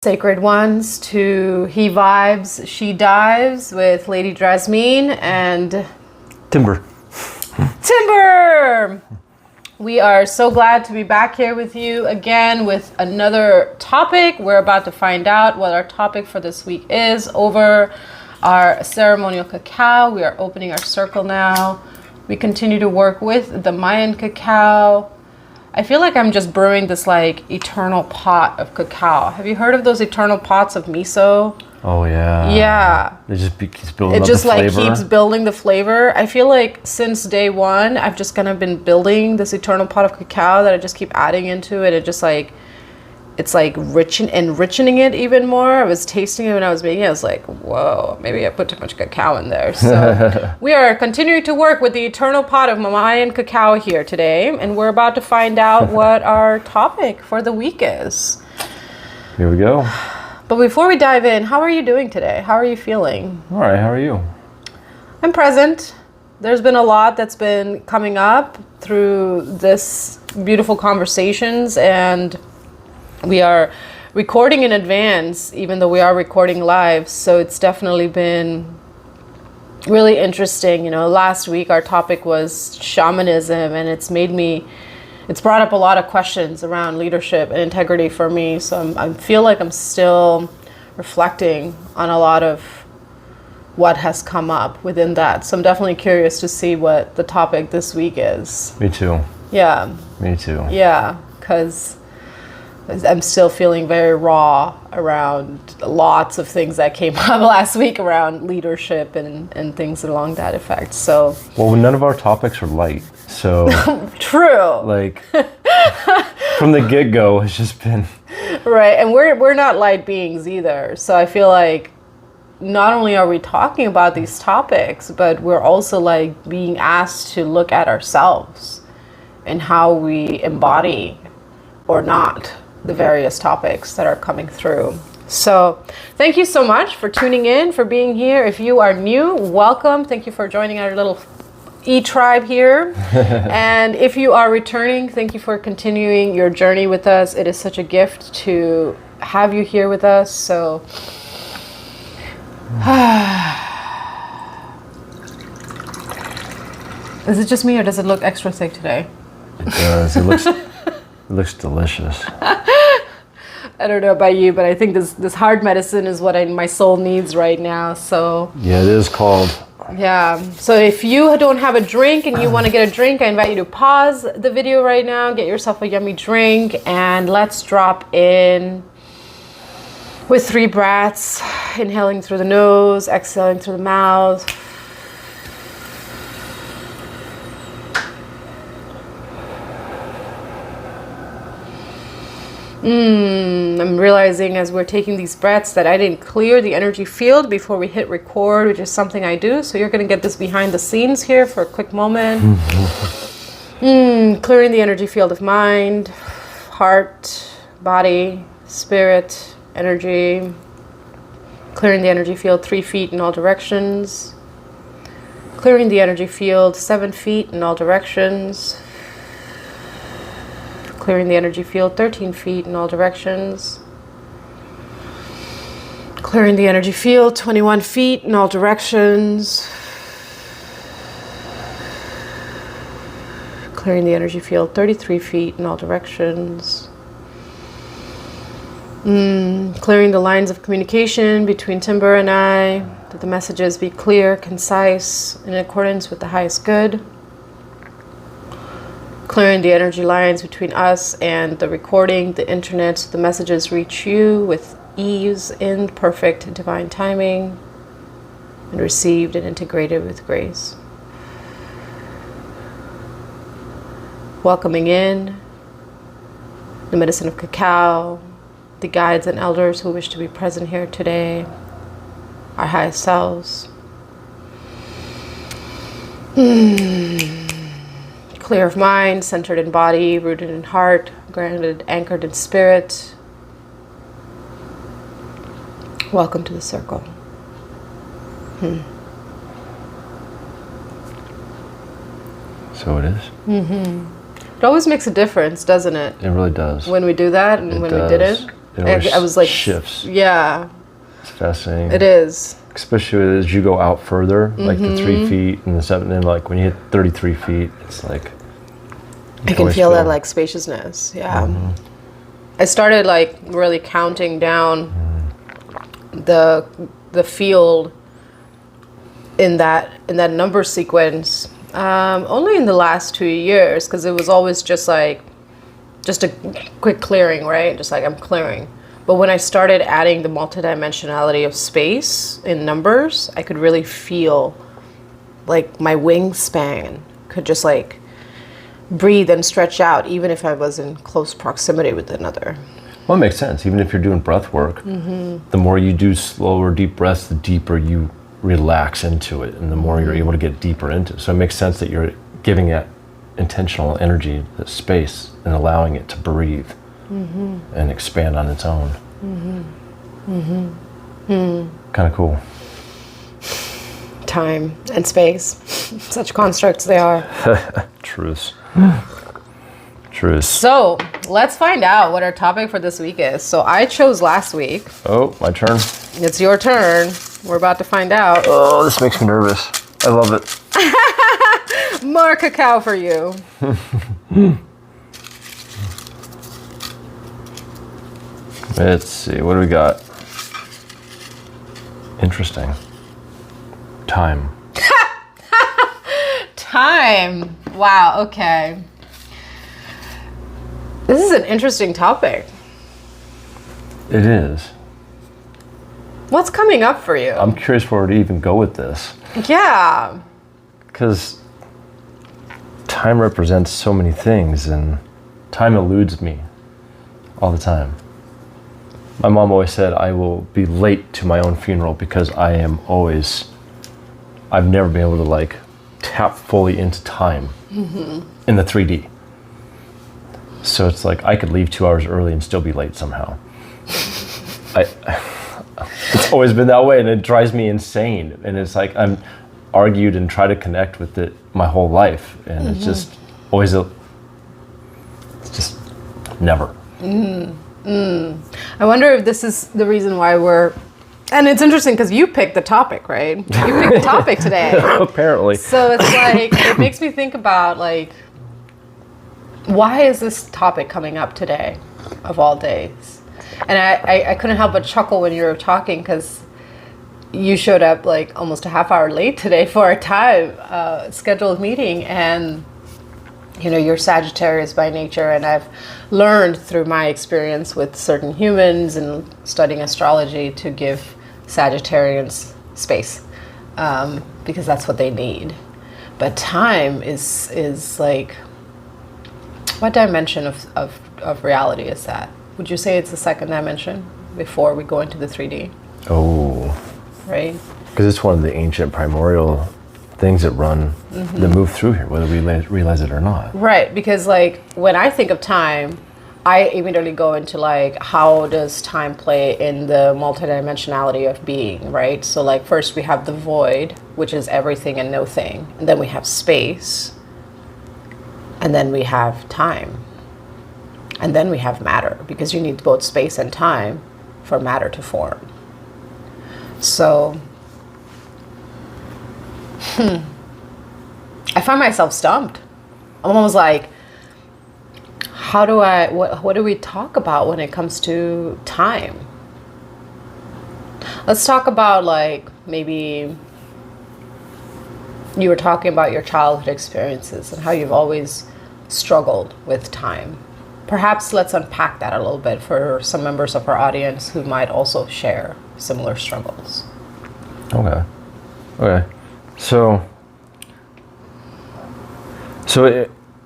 Sacred ones to He Vibes, She Dives with Lady Drasmin and Timber. We are so glad to be back here with you again with another topic. We're about to find out what our topic for this week is over our ceremonial cacao. We are opening our circle now. We continue to work with the Mayan cacao. I feel like I'm just brewing this like eternal pot of cacao. Have you heard of those eternal pots of miso? Oh yeah. Yeah. It just keeps building It up just the like flavor. keeps building the flavor. I feel like since day one, I've just kind of been building this eternal pot of cacao that I just keep adding into it. It just like, it's like enriching it even more. I was tasting it when I was making it. I was like, whoa, maybe I put too much cacao in there. So we are continuing to work with the eternal pot of Mayan cacao here today. And we're about to find out what our topic for the week is. Here we go. But before we dive in, how are you doing today? How are you feeling? All right, how are you? I'm present. There's been a lot that's been coming up through this beautiful conversations, and we are recording in advance, even though we are recording live. So it's definitely been really interesting. You know, last week our topic was shamanism, and it's brought up a lot of questions around leadership and integrity for me. So I feel like I'm still reflecting on a lot of what has come up within that. So I'm definitely curious to see what the topic this week is. Me too. Yeah. Me too. Yeah, because I'm still feeling very raw around lots of things that came up last week around leadership and things along that effect. So Well, none of our topics are light. So true. like from the get-go, it's just been Right, and we're not light beings either. So I feel like not only are we talking about these topics, but we're also like being asked to look at ourselves and how we embody or not the various topics that are coming through. So thank you so much for tuning in, for being here. If you are new, welcome. Thank you for joining our little E-tribe here. And if you are returning, thank you for continuing your journey with us. It is such a gift to have you here with us. So is it just me, or does it look extra thick today? it does. It looks delicious. I don't know about you, but I think this hard medicine is what my soul needs right now. So Yeah, it is called. yeah. So if you don't have a drink and you want to get a drink, I invite you to pause the video right now, get yourself a yummy drink, and let's drop in with 3 breaths, inhaling through the nose, exhaling through the mouth. I'm realizing as we're taking these breaths that I didn't clear the energy field before we hit record, which is something I do. So you're going to get this behind the scenes here for a quick moment. Clearing the energy field of mind, heart, body, spirit, energy. Clearing the energy field 3 feet in all directions. Clearing the energy field 7 feet in all directions. Clearing the energy field 13 feet in all directions. Clearing the energy field 21 feet in all directions. Clearing the energy field 33 feet in all directions. Clearing the lines of communication between Timber and I, that the messages be clear, concise, in accordance with the highest good. Clearing the energy lines between us and the recording, the internet, so the messages reach you with ease in perfect divine timing and received and integrated with grace. Welcoming in the medicine of cacao, the guides and elders who wish to be present here today, our highest selves. Clear of mind, centered in body, rooted in heart, grounded, anchored in spirit. Welcome to the circle. So it is. It always makes a difference, doesn't it? It really does. When we do that and when we did it. I was like, shifts. Yeah. It's fascinating. It is. Especially as you go out further, like the 3 feet and the 7, and like when you hit 33 feet, it's like I can feel that like spaciousness. Yeah. I started like really counting down the field in that number sequence only in the last 2 years, because it was always just a quick clearing, right? Just like I'm clearing. But when I started adding the multidimensionality of space in numbers, I could really feel like my wingspan could just like breathe and stretch out, even if I was in close proximity with another. Well, it makes sense. Even if you're doing breath work, the more you do slower, deep breaths, the deeper you relax into it, and the more you're able to get deeper into it. So it makes sense that you're giving it intentional energy, the space, and allowing it to breathe and expand on its own. Kind of cool. Time and space, such constructs they are. Truths. Truths. So let's find out what our topic for this week is. So I chose last week. Oh, my turn. It's your turn. We're about to find out. Oh, this makes me nervous. I love it. More cacao for you. Let's see, what do we got? Interesting. Time. Time. Wow, okay. This is an interesting topic. It is. What's coming up for you? I'm curious where to even go with this. Yeah. Because time represents so many things, and time eludes me all the time. My mom always said I will be late to my own funeral because I've never been able to like tap fully into time in the 3D. So it's like I could leave 2 hours early and still be late somehow. It's always been that way, and it drives me insane. And it's like I'm argued and try to connect with it my whole life, and it's just always it's just never. I wonder if this is the reason why and it's interesting because you picked the topic, right? You picked the topic today. Apparently. So it's like, it makes me think about like, why is this topic coming up today of all days? And I couldn't help but chuckle when you were talking, because you showed up like almost a half hour late today for a time scheduled meeting, and you know, you're Sagittarius by nature, and I've learned through my experience with certain humans and studying astrology to give Sagittarians space, because that's what they need. But time is like, what dimension of reality is that? Would you say it's the second dimension before we go into the 3D? Oh. Right? Because it's one of the ancient primordial things that run, that move through here, whether we realize it or not. Right, because like when I think of time, I immediately go into like, how does time play in the multidimensionality of being, right? So like first we have the void, which is everything and no thing. And then we have space. And then we have time. And then we have matter, because you need both space and time for matter to form. So, I find myself stumped. I'm almost like, what do we talk about when it comes to time? Let's talk about like, maybe you were talking about your childhood experiences and how you've always struggled with time. Perhaps let's unpack that a little bit for some members of our audience who might also share similar struggles. Okay. So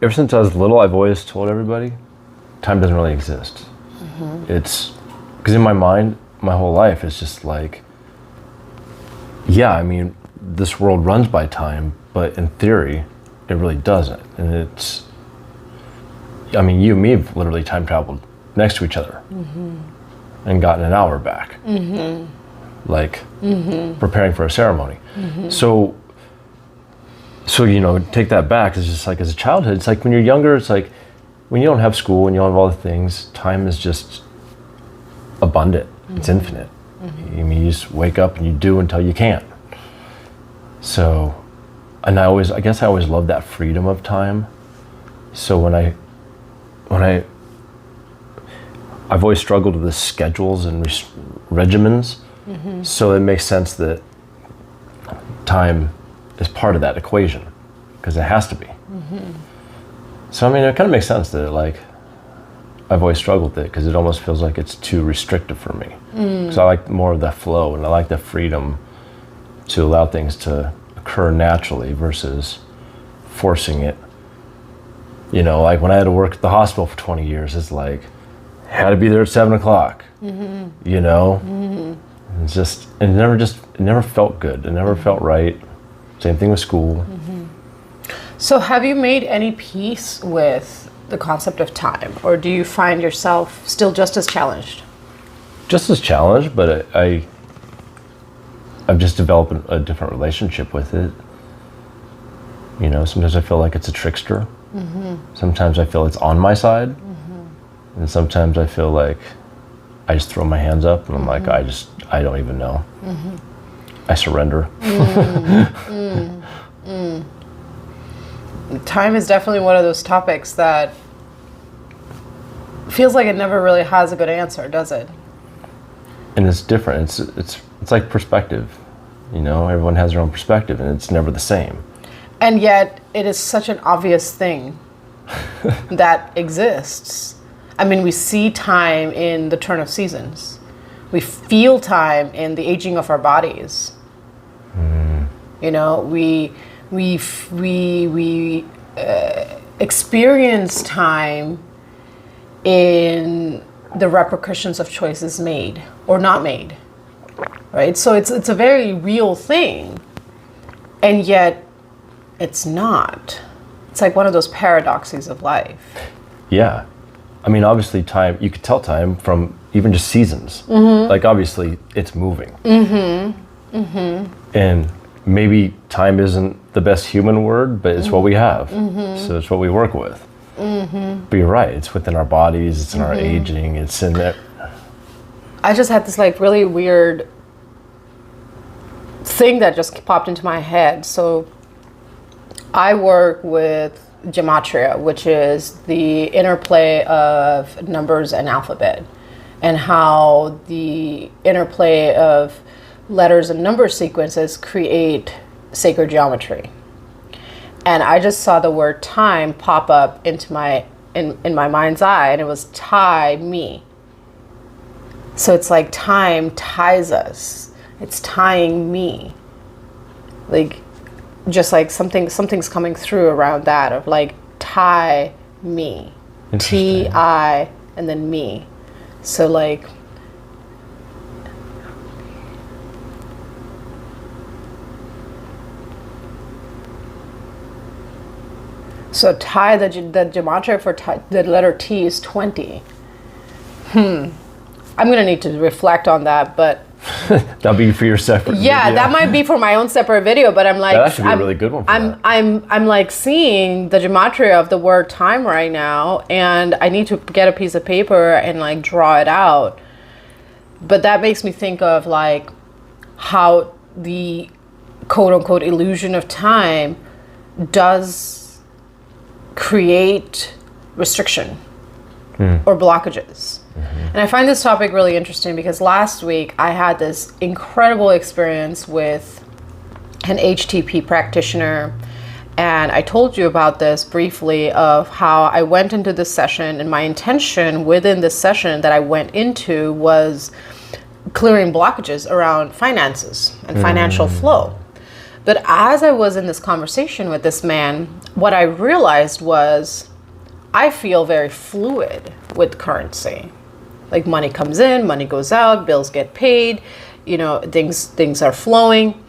ever since I was little, I've always told everybody, time doesn't really exist. It's because in my mind, my whole life is just like, yeah, I mean, this world runs by time, but in theory, it really doesn't. And it's, I mean, you and me have literally time traveled next to each other and gotten an hour back, like preparing for a ceremony. So, you know, take that back. It's just like, as a childhood, it's like when you're younger, it's like when you don't have school and you don't have all the things, time is just abundant. It's infinite. I mean, you just wake up and you do until you can't. So, and I guess I always loved that freedom of time. So when I've always struggled with the schedules and regimens. So it makes sense that time is part of that equation, because it has to be. So I mean, it kind of makes sense that like I've always struggled with it, because it almost feels like it's too restrictive for me. So I like more of that flow, and I like the freedom to allow things to occur naturally versus forcing it. You know, like when I had to work at the hospital for 20 years, it's like, had to be there at 7 o'clock, you know? It's just, it never felt good. It never felt right. Same thing with school. So have you made any peace with the concept of time, or do you find yourself still just as challenged? Just as challenged, but I've just developed a different relationship with it. You know, sometimes I feel like it's a trickster. Sometimes I feel it's on my side. And sometimes I feel like I just throw my hands up and I'm like, I don't even know. I surrender. Time is definitely one of those topics that feels like it never really has a good answer, does it? And it's different. It's like perspective. You know, everyone has their own perspective, and it's never the same. And yet, it is such an obvious thing that exists. I mean, we see time in the turn of seasons. We feel time in the aging of our bodies. You know, we experience time in the repercussions of choices made or not made, right? So it's a very real thing, and yet it's not. It's like one of those paradoxes of life. Yeah. I mean, obviously time, you could tell time from even just seasons. Like, obviously, it's moving. And maybe time isn't the best human word, but it's what we have. So it's what we work with. But you're right, it's within our bodies, it's in our aging, it's in that. I just had this like really weird thing that just popped into my head. So I work with gematria, which is the interplay of numbers and alphabet, and how the interplay of letters and number sequences create sacred geometry. And I just saw the word time pop up into in my mind's eye, and it was tie me. So it's like time ties us. It's tying me. Like, just like something's coming through around that of like tie me. T-I and then me. So like, so tie, the gematria for the letter T is 20. I'm gonna need to reflect on that, but that'll be for your separate video. That might be for my own separate video, but I'm like, that should be a really good one for that. I'm like seeing the gematria of the word time right now, and I need to get a piece of paper and like draw it out. But that makes me think of like how the quote unquote illusion of time does create restriction or blockages. And I find this topic really interesting because last week I had this incredible experience with an HTP practitioner, and I told you about this briefly of how I went into this session, and my intention within this session that I went into was clearing blockages around finances and financial flow. But as I was in this conversation with this man, what I realized was I feel very fluid with currency. Like, money comes in, money goes out, bills get paid, you know, things are flowing.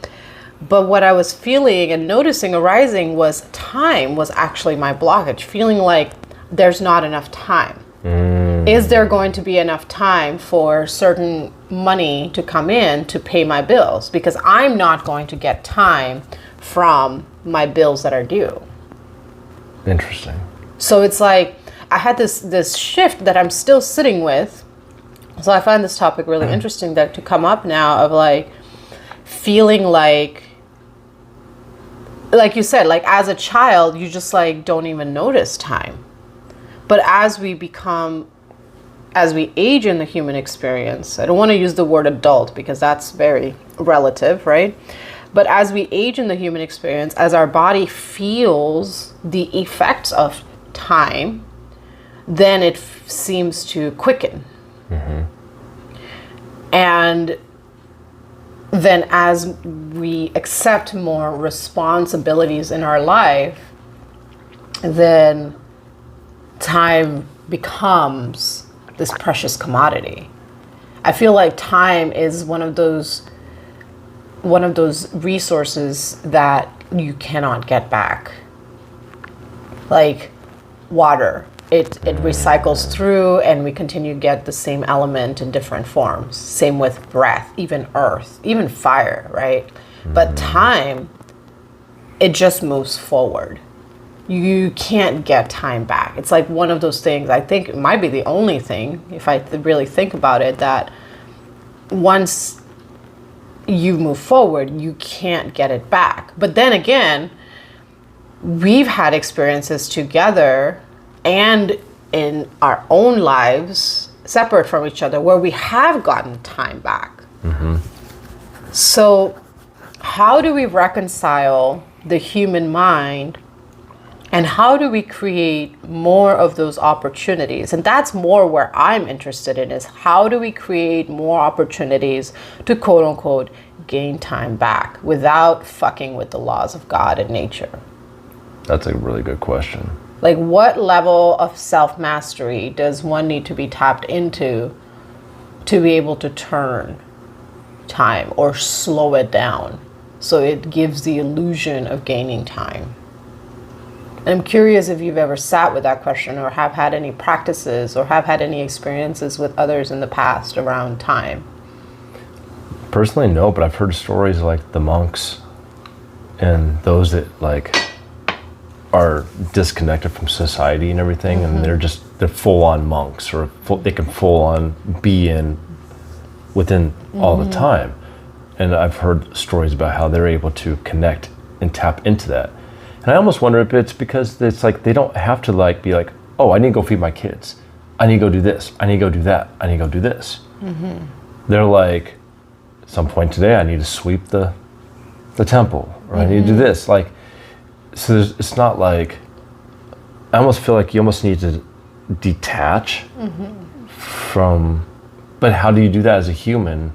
But what I was feeling and noticing arising was time was actually my blockage, feeling like there's not enough time. Is there going to be enough time for certain money to come in to pay my bills? Because I'm not going to get time from my bills that are due. Interesting. So it's like I had this shift that I'm still sitting with, So I find this topic really interesting that to come up now of like feeling like you said, like as a child, you just like don't even notice time. But as we age in the human experience, I don't want to use the word adult because that's very relative, right? But as we age in the human experience, as our body feels the effects of time, then it seems to quicken. And then as we accept more responsibilities in our life, then time becomes this precious commodity. I feel like time is one of those resources that you cannot get back. Like water. It recycles through and we continue to get the same element in different forms. Same with breath, even earth, even fire, right? But time, it just moves forward. You can't get time back. It's like one of those things, I think it might be the only thing, if I really think about it, that once you move forward, you can't get it back. But then again, we've had experiences together and in our own lives separate from each other where we have gotten time back. So how do we reconcile the human mind and how do we create more of those opportunities? And that's more where I'm interested in, is how do we create more opportunities to quote unquote gain time back without fucking with the laws of God and nature? That's a really good question. Like what level of self-mastery does one need to be tapped into to be able to turn time or slow it down so it gives the illusion of gaining time? And I'm curious if you've ever sat with that question or have had any practices or have had any experiences with others in the past around time. Personally, no, but I've heard stories like the monks and those that like are disconnected from society and everything, and they're full-on monks, or they can full-on be in within all the time. And I've heard stories about how they're able to connect and tap into that. And I almost wonder if it's because it's like they don't have to like be like, oh, I need to go feed my kids, I need to go do this, I need to go do that, I need to go do this. They're like, at some point today I need to sweep the temple, or I need to do this, like. So it's not like, I almost feel like you almost need to detach from, but how do you do that as a human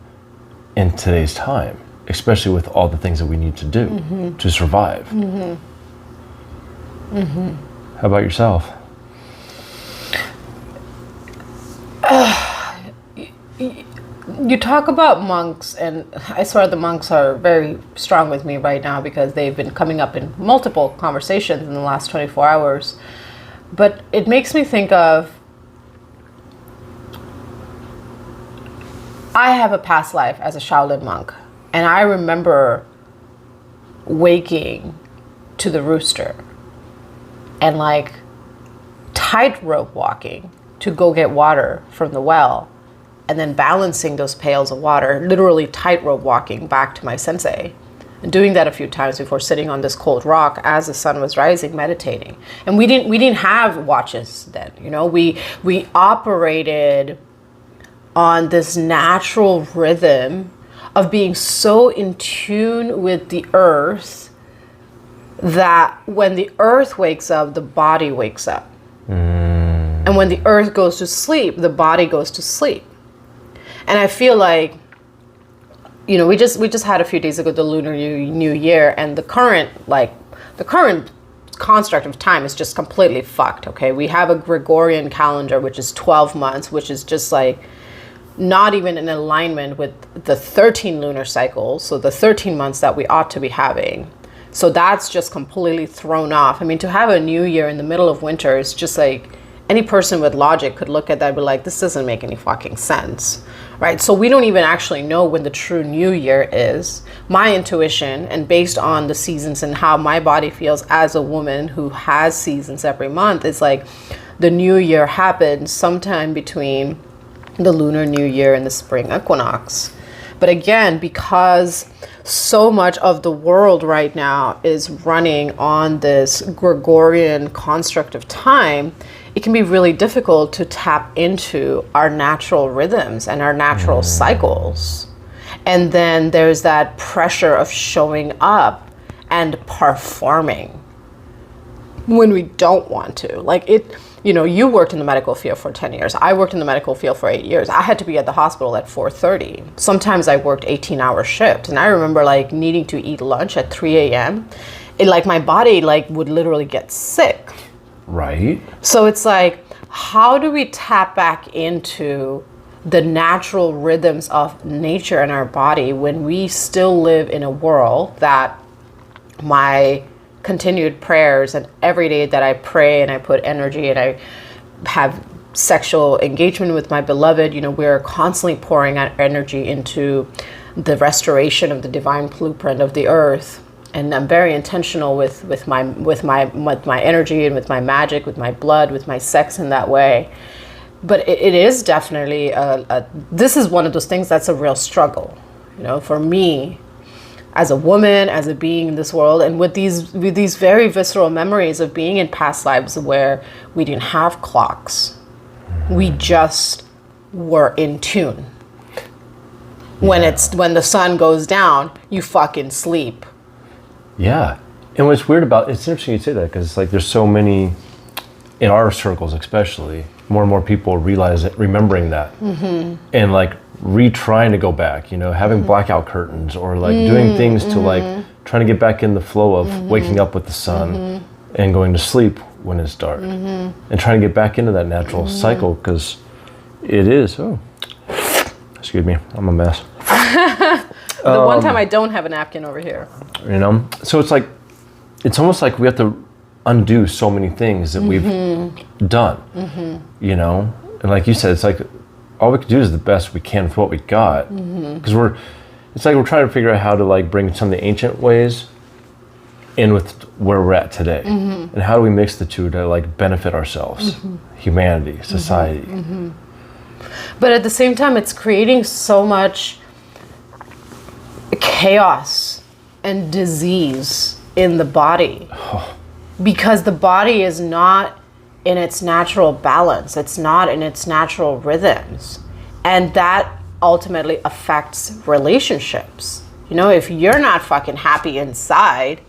in today's time, especially with all the things that we need to do to survive? How about yourself? You talk about monks, and I swear the monks are very strong with me right now because they've been coming up in multiple conversations in the last 24 hours. But it makes me think of, I have a past life as a Shaolin monk, and I remember waking to the rooster and like tightrope walking to go get water from the well, and then balancing those pails of water, literally tightrope walking back to my sensei. And doing that a few times before sitting on this cold rock as the sun was rising, meditating. And we didn't have watches then, you know, we operated on this natural rhythm of being so in tune with the earth that when the earth wakes up, the body wakes up. And when the earth goes to sleep, the body goes to sleep. And I feel like, you know, we just had a few days ago the Lunar New Year, and the current construct of time is just completely fucked. Okay, we have a Gregorian calendar, which is 12 months, which is just like not even in alignment with the 13 lunar cycles, so the 13 months that we ought to be having. So that's just completely thrown off. I mean, to have a new year in the middle of winter is just like, any person with logic could look at that and be like, this doesn't make any fucking sense, right? So we don't even actually know when the true new year is. My intuition, and based on the seasons and how my body feels as a woman who has seasons every month, is like the new year happens sometime between the Lunar New Year and the spring equinox. But again, because so much of the world right now is running on this Gregorian construct of time, it can be really difficult to tap into our natural rhythms and our natural cycles. And then there's that pressure of showing up and performing when we don't want to. Like it, you know, you worked in the medical field for 10 years. I worked in the medical field for 8 years. I had to be at the hospital at 4:30. Sometimes I worked 18-hour shifts. And I remember like needing to eat lunch at 3 a.m. It like my body like would literally get sick. Right. So it's like, how do we tap back into the natural rhythms of nature and our body when we still live in a world that my continued prayers and every day that I pray and I put energy and I have sexual engagement with my beloved, you know, we're constantly pouring out energy into the restoration of the divine blueprint of the earth. And I'm very intentional with my energy and with my magic, with my blood, with my sex in that way. But it is definitely this is one of those things that's a real struggle, you know, for me as a woman, as a being in this world, and with these very visceral memories of being in past lives where we didn't have clocks, we just were in tune. When the sun goes down, you fucking sleep. Yeah. And what's weird about it's interesting you say that, because it's like there's so many in our circles, especially more and more people realize it, remembering that, and like retrying to go back, you know, having blackout curtains or like doing things to like trying to get back in the flow of waking up with the sun and going to sleep when it's dark, and trying to get back into that natural cycle, because it is. Oh, excuse me, I'm a mess. The one time I don't have a napkin over here. You know, so it's like, it's almost like we have to undo so many things that we've done, you know? And like you said, it's like, all we can do is the best we can with what we got. Because it's like we're trying to figure out how to like bring some of the ancient ways in with where we're at today. And how do we mix the two to like benefit ourselves, humanity, society. But at the same time, it's creating so much chaos and disease in the body, because the body is not in its natural balance. It's not in its natural rhythms, and that ultimately affects relationships. You know, if you're not fucking happy inside,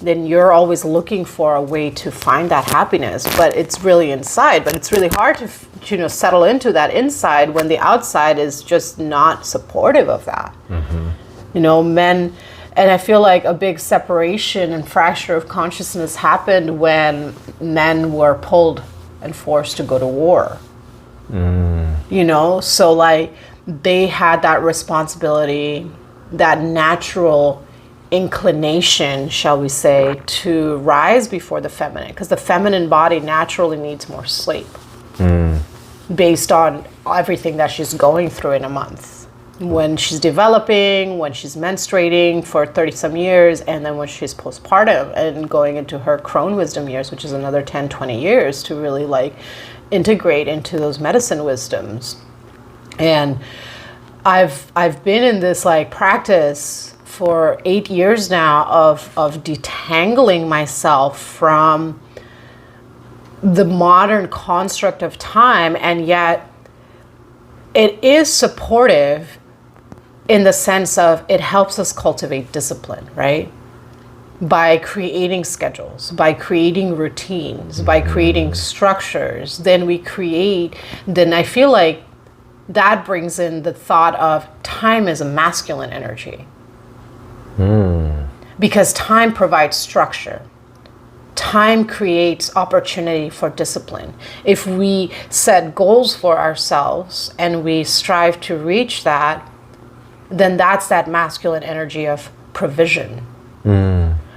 then you're always looking for a way to find that happiness, but it's really inside. But it's really hard to you know, settle into that inside when the outside is just not supportive of that. You know, men, and I feel like a big separation and fracture of consciousness happened when men were pulled and forced to go to war. You know, so like they had that responsibility, that natural inclination, shall we say, to rise before the feminine, because the feminine body naturally needs more sleep based on everything that she's going through in a month. When she's developing, when she's menstruating for 30 some years, and then when she's postpartum and going into her crone wisdom years, which is another 10, 20 years to really like integrate into those medicine wisdoms. And I've been in this like practice for 8 years now of detangling myself from the modern construct of time, and yet it is supportive in the sense of it helps us cultivate discipline, right? By creating schedules, by creating routines, by creating structures, then I feel like that brings in the thought of time as a masculine energy. Because time provides structure. Time creates opportunity for discipline. If we set goals for ourselves and we strive to reach that, then that's that masculine energy of provision.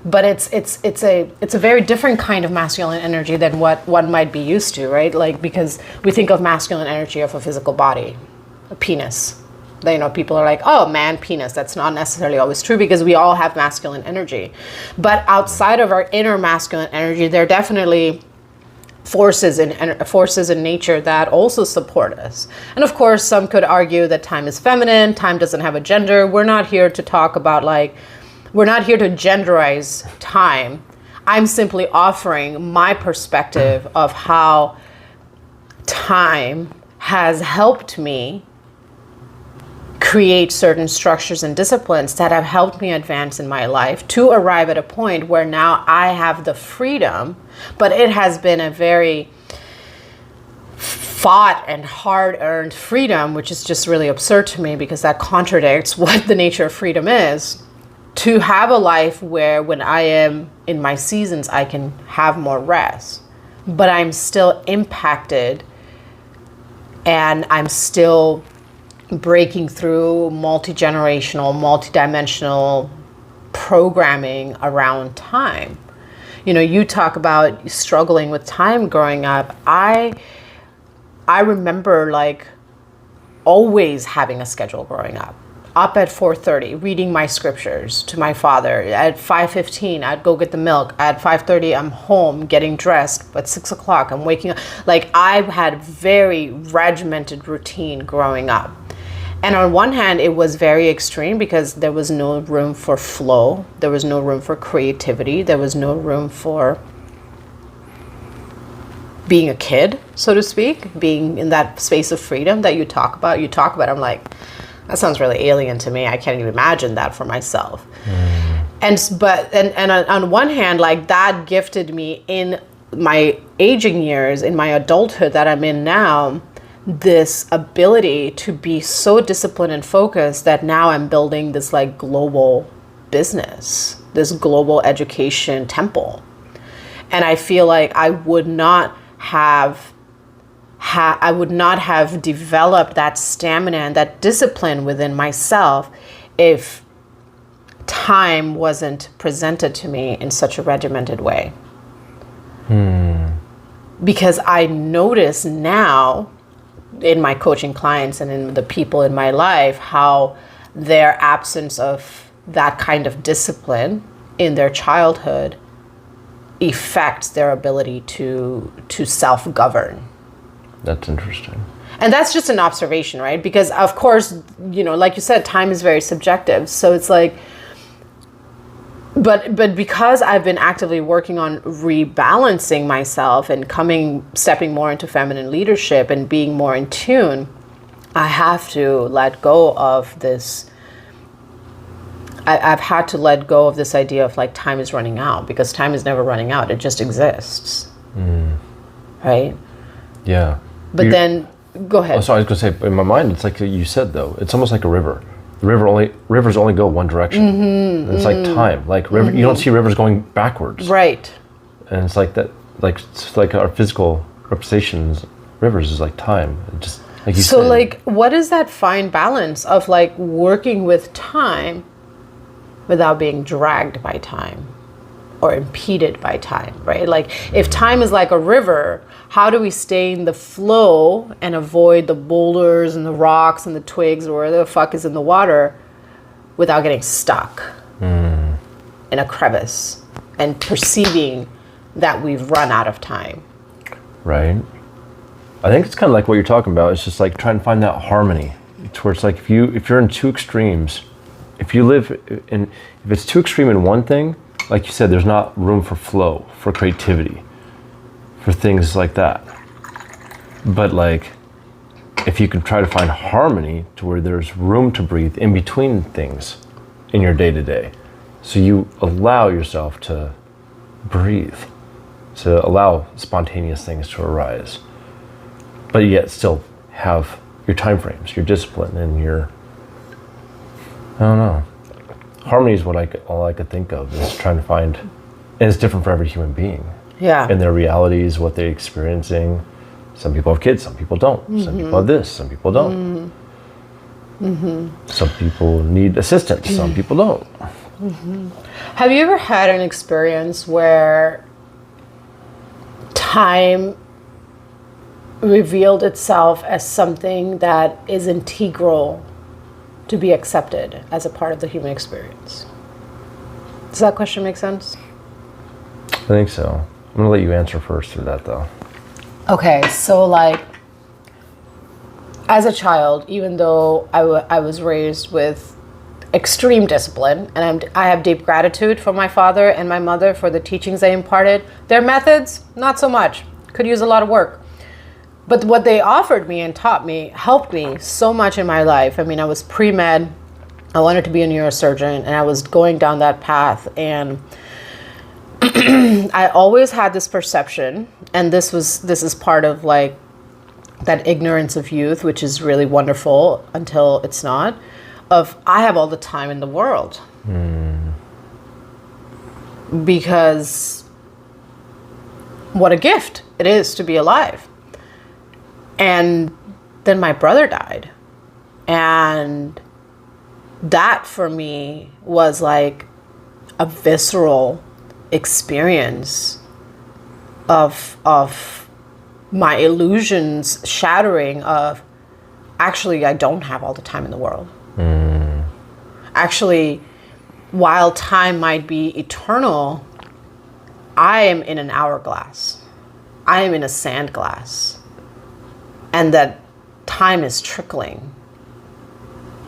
But it's a very different kind of masculine energy than what one might be used to, right? Like, because we think of masculine energy of a physical body, a penis. You know, people are like, oh, man, penis. That's not necessarily always true, because we all have masculine energy. But outside of our inner masculine energy, there are definitely forces in nature that also support us. And of course, some could argue that time is feminine, time doesn't have a gender. We're not here to talk about we're not here to genderize time. I'm simply offering my perspective of how time has helped me create certain structures and disciplines that have helped me advance in my life to arrive at a point where now I have the freedom, but it has been a very fought and hard-earned freedom, which is just really absurd to me because that contradicts what the nature of freedom is, to have a life where when I am in my seasons, I can have more rest, but I'm still impacted and I'm still breaking through multi-generational, multi-dimensional programming around time. You know, you talk about struggling with time growing up. I remember always having a schedule growing up at 4:30, reading my scriptures to my father. At 5:15, I'd go get the milk. At 5:30, I'm home getting dressed. At 6 o'clock, I'm waking up. I had very regimented routine growing up. And on one hand, it was very extreme because there was no room for flow. There was no room for creativity. There was no room for being a kid, so to speak, being in that space of freedom that you talk about. I'm like, that sounds really alien to me. I can't even imagine that for myself. And on one hand, that gifted me in my aging years, in my adulthood that I'm in now, this ability to be so disciplined and focused that now I'm building this global business, this global education temple. And I feel like I would not have developed that stamina and that discipline within myself if time wasn't presented to me in such a regimented way. Because I notice now in my coaching clients and in the people in my life how their absence of that kind of discipline in their childhood affects their ability to self-govern. That's interesting. And that's just an observation, right? Because of course, like you said, time is very subjective. So it's but because I've been actively working on rebalancing myself and stepping more into feminine leadership and being more in tune, I have to let go of this. I've had to let go of this idea of time is running out, because time is never running out. It just exists. Right? Yeah. But then, go ahead. Oh, sorry, I was going to say, in my mind, it's like you said, though, it's almost like a river. Rivers only go one direction. And it's like time. River, you don't see rivers going backwards. Right. And it's like that, it's like our physical representations, rivers is like time. It just, like you said. So what is that fine balance of working with time without being dragged by time or impeded by time, right? If time is like a river, how do we stay in the flow and avoid the boulders and the rocks and the twigs or whatever the fuck is in the water without getting stuck in a crevice and perceiving that we've run out of time? Right. I think it's kind of like what you're talking about. It's just trying to find that harmony. It's where it's if you're in two extremes, if it's too extreme in one thing, like you said, there's not room for flow, for creativity, for things like that. But if you can try to find harmony to where there's room to breathe in between things in your day-to-day, so you allow yourself to breathe, to allow spontaneous things to arise, but yet still have your time frames, your discipline, and I don't know. Harmony is all I could think of, is trying to find, and it's different for every human being. Yeah. And their realities, what they're experiencing. Some people have kids, some people don't. Some people have this, some people don't. Some people need assistance, some people don't. Have you ever had an experience where time revealed itself as something that is integral to be accepted as a part of the human experience? Does that question make sense? I think so. I'm going to let you answer first through that, though. Okay, so like as a child, even though I was raised with extreme discipline, and I have deep gratitude for my father and my mother for the teachings they imparted, their methods, not so much. Could use a lot of work. But what they offered me and taught me helped me so much in my life. I mean, I was pre-med. I wanted to be a neurosurgeon, and I was going down that path. And I always had this perception, and this is part of like that ignorance of youth, which is really wonderful until it's not, of I have all the time in the world. Because what a gift it is to be alive. And then my brother died. And that for me was like a visceral experience of my illusions shattering of actually I don't have all the time in the world. Actually, while time might be eternal, I am in an hourglass. I am in a sand glass. And that time is trickling.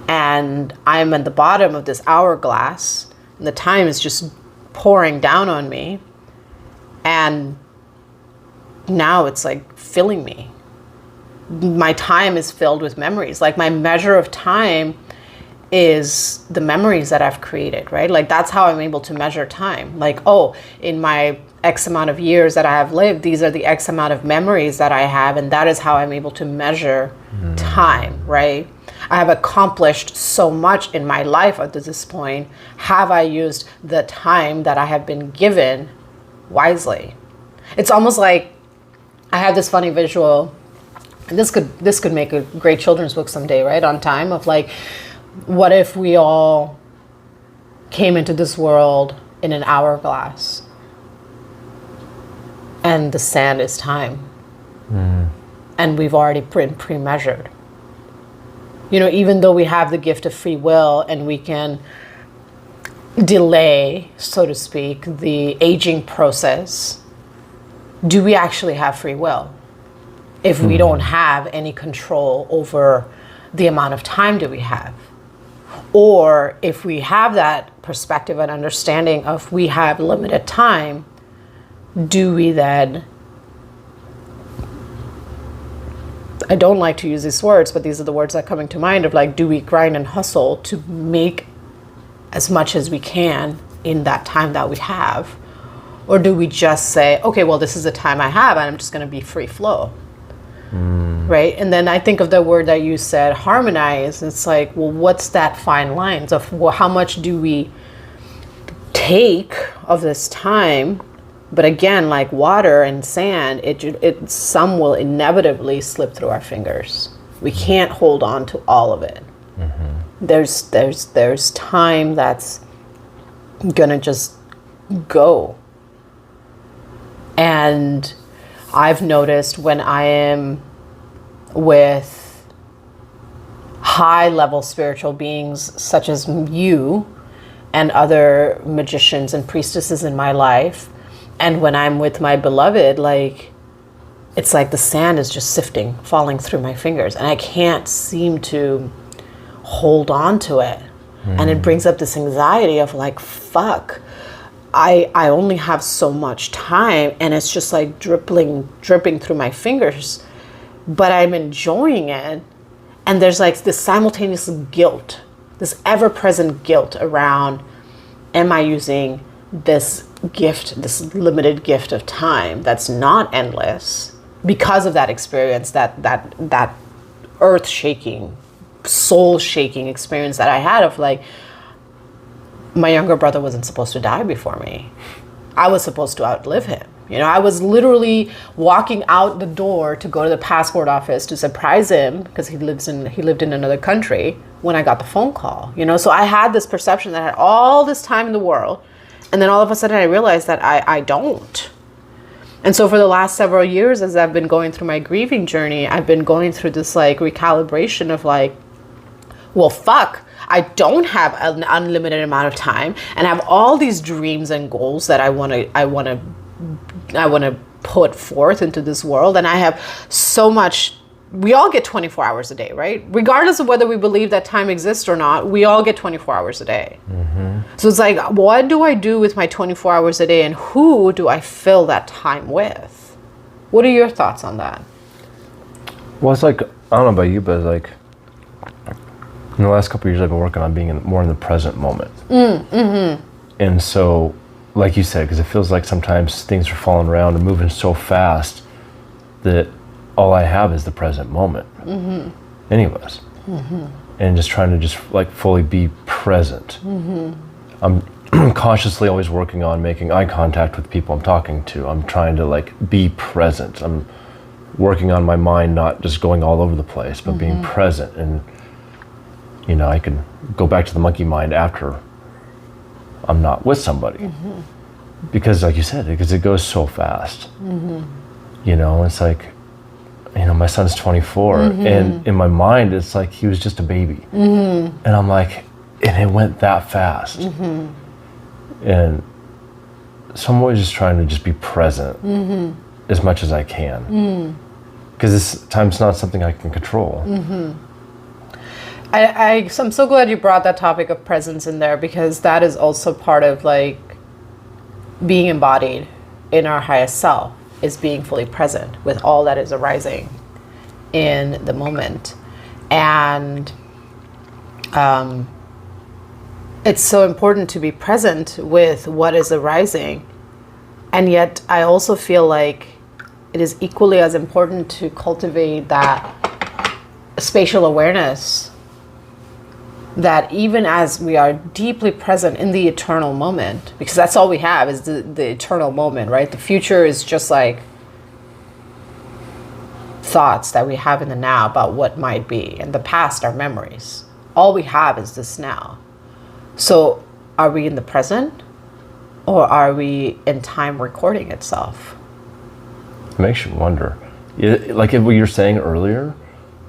And I'm at the bottom of this hourglass, and the time is just pouring down on me. And now it's like filling me. My time is filled with memories. Like my measure of time is the memories that I've created, right? Like that's how I'm able to measure time. Like, oh, in my X amount of years that I have lived, these are the X amount of memories that I have, and that is how I'm able to measure time, right? I have accomplished so much in my life up to this point. Have I used the time that I have been given wisely? It's almost like I have this funny visual, and this could make a great children's book someday, right? On time, of like, what if we all came into this world in an hourglass and the sand is time, and we've already been pre-measured? You know, even though we have the gift of free will and we can delay, so to speak, the aging process, do we actually have free will if we don't have any control over the amount of time that we have? Or if we have that perspective and understanding of we have limited time, do we then, I don't like to use these words, but these are the words that are coming to mind, of like, do we grind and hustle to make as much as we can in that time that we have? Or do we just say, okay, well, this is the time I have and I'm just going to be free flow? Right? And then I think of the word that you said, harmonize. It's like, well, what's that fine lines of how much do we take of this time? But again, like water and sand, some will inevitably slip through our fingers. We can't hold on to all of it. There's time that's gonna just go. And I've noticed when I am with high level spiritual beings such as you and other magicians and priestesses in my life, and when I'm with my beloved, like, it's like the sand is just sifting, falling through my fingers, and I can't seem to hold on to it. And it brings up this anxiety of like, fuck, I only have so much time, and it's just like dripping through my fingers, but I'm enjoying it. And there's like this simultaneous guilt, this ever-present guilt around, am I using this gift, this limited gift of time that's not endless, because of that experience, that earth-shaking, soul-shaking experience that I had of like, my younger brother wasn't supposed to die before me. I was supposed to outlive him. You know, I was literally walking out the door to go to the passport office to surprise him, because he lived in another country, when I got the phone call. You know, so I had this perception that I had all this time in the world, and then all of a sudden I realized that I don't. And so for the last several years, as I've been going through my grieving journey, I've been going through this like recalibration of like, well, fuck, I don't have an unlimited amount of time, and I have all these dreams and goals that I want to put forth into this world, and I have so much. We all get 24 hours a day, right? Regardless of whether we believe that time exists or not, we all get 24 hours a day. So it's like, what do I do with my 24 hours a day, and who do I fill that time with? What are your thoughts on that? Well, it's like, I don't know about you, but it's like, in the last couple of years, I've been working on being more in the present moment. And so, like you said, because it feels like sometimes things are falling around and moving so fast that all I have is the present moment. Anyways. And just trying to just like fully be present. I'm consciously always working on making eye contact with people I'm talking to. I'm trying to like be present. I'm working on my mind, not just going all over the place, but being present. And, you know, I can go back to the monkey mind after I'm not with somebody. Because like you said, because it goes so fast. You know, it's like, you know, my son's 24 and in my mind, it's like he was just a baby. And I'm like, and it went that fast. And so I'm always just trying to just be present as much as I can. Because this time's not something I can control. I'm so glad you brought that topic of presence in there, because that is also part of like being embodied in our highest self, is being fully present with all that is arising in the moment. And it's so important to be present with what is arising. And yet I also feel like it is equally as important to cultivate that spatial awareness, that even as we are deeply present in the eternal moment, because that's all we have is the eternal moment, right? The future is just like thoughts that we have in the now about what might be, and the past are memories. All we have is this now. So are we in the present, or are we in time recording itself? It makes you wonder. Like what you were saying earlier,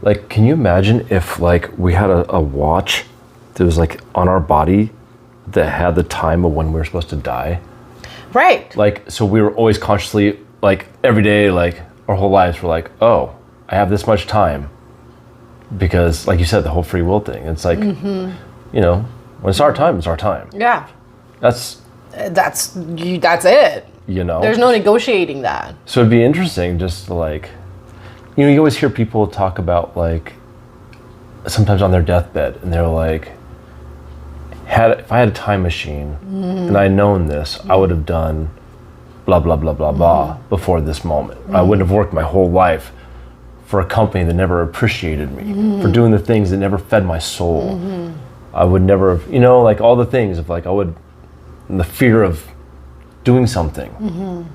like, can you imagine if like we had a watch that was like on our body that had the time of when we were supposed to die? Right. Like, so we were always consciously, like every day, like our whole lives, we're like, oh, I have this much time. Because like you said, the whole free will thing, it's like, you know, when it's our time, it's our time. Yeah. That's it. You know? There's no negotiating that. So it'd be interesting just to like, you know, you always hear people talk about like, sometimes on their deathbed, and they're like, if I had a time machine and I'd known this, I would have done blah, blah, blah, blah, blah before this moment. I wouldn't have worked my whole life for a company that never appreciated me, for doing the things that never fed my soul. I would never have, you know, like all the things of like, the fear of doing something.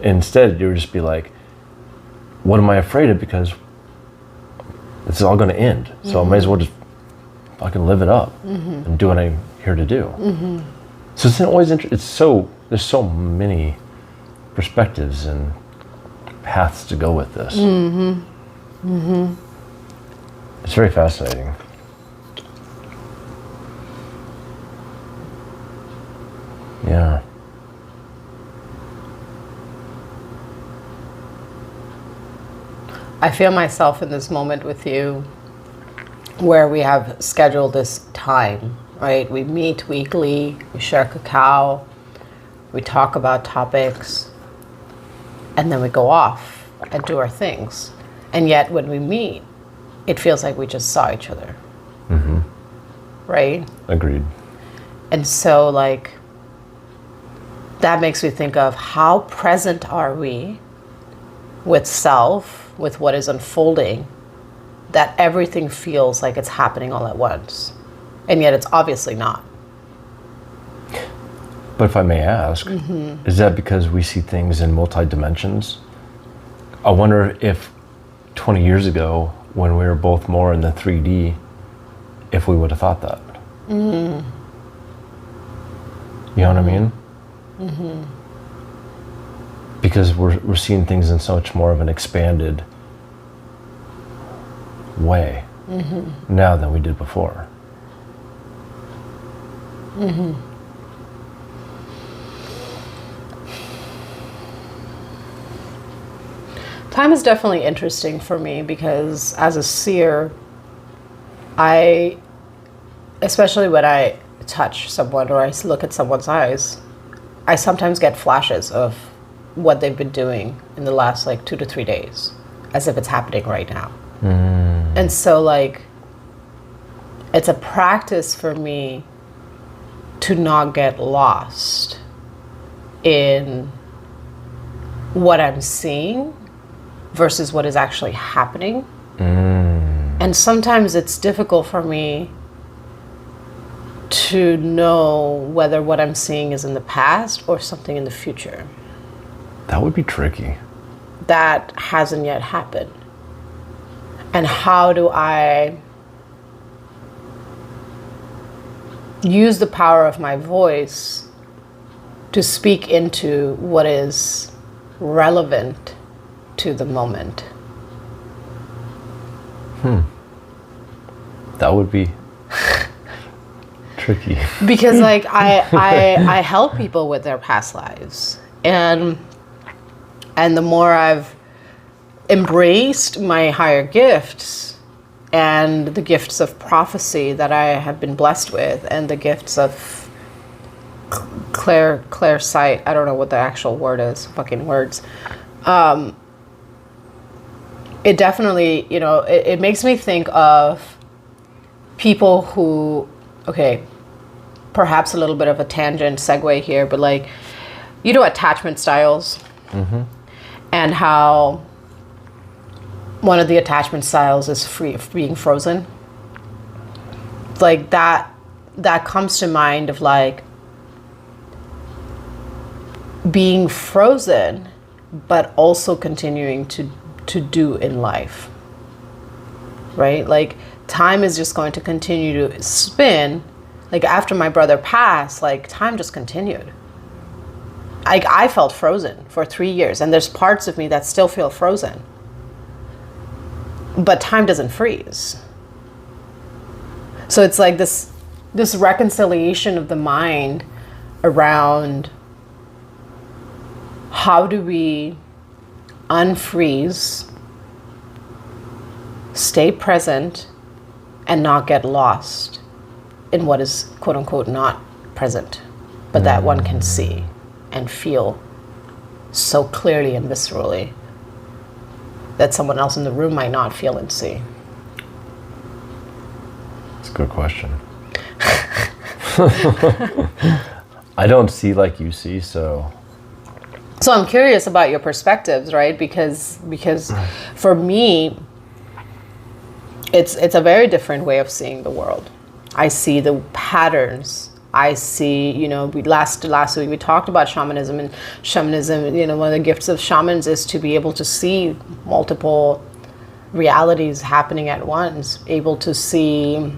Instead, you would just be like, what am I afraid of? Because it's all going to end. So I might as well just fucking live it up and do what I'm here to do. So it's always interesting. There's so many perspectives and paths to go with this. It's very fascinating. Yeah. I feel myself in this moment with you, where we have scheduled this time, right? We meet weekly, we share cacao, we talk about topics, and then we go off and do our things. And yet when we meet, it feels like we just saw each other. Right? Agreed. And so like, that makes me think of how present are we with self, with what is unfolding, that everything feels like it's happening all at once. And yet it's obviously not. But if I may ask, is that because we see things in multi-dimensions? I wonder if 20 years ago, when we were both more in the 3D, if we would have thought that. You know what I mean? Because we're seeing things in so much more of an expanded way now than we did before. Time is definitely interesting for me because as a seer, especially when I touch someone or I look at someone's eyes, I sometimes get flashes of what they've been doing in the last like 2 to 3 days, as if it's happening right now. And so like, it's a practice for me to not get lost in what I'm seeing versus what is actually happening. And sometimes it's difficult for me to know whether what I'm seeing is in the past or something in the future. That would be tricky. That hasn't yet happened. And how do I use the power of my voice to speak into what is relevant to the moment? That would be tricky. Because like I help people with their past lives, and the more I've embraced my higher gifts and the gifts of prophecy that I have been blessed with, and the gifts of clear sight, I don't know what the actual word is, fucking words. It definitely, you know, it makes me think of people who, okay, perhaps a little bit of a tangent segue here, but like, you know, attachment styles, and how one of the attachment styles is being frozen. Like that comes to mind of like being frozen, but also continuing to do in life, right? Like time is just going to continue to spin. Like after my brother passed, like time just continued. I felt frozen for 3 years, and there's parts of me that still feel frozen. But time doesn't freeze. So it's like this reconciliation of the mind around how do we unfreeze, stay present, and not get lost in what is quote unquote not present, but that one can see and feel so clearly and viscerally that someone else in the room might not feel and see. That's a good question. I don't see like you see, so I'm curious about your perspectives, right? Because for me, it's a very different way of seeing the world. I see the patterns. I see, you know, last week we talked about shamanism, and shamanism, you know, one of the gifts of shamans is to be able to see multiple realities happening at once, able to see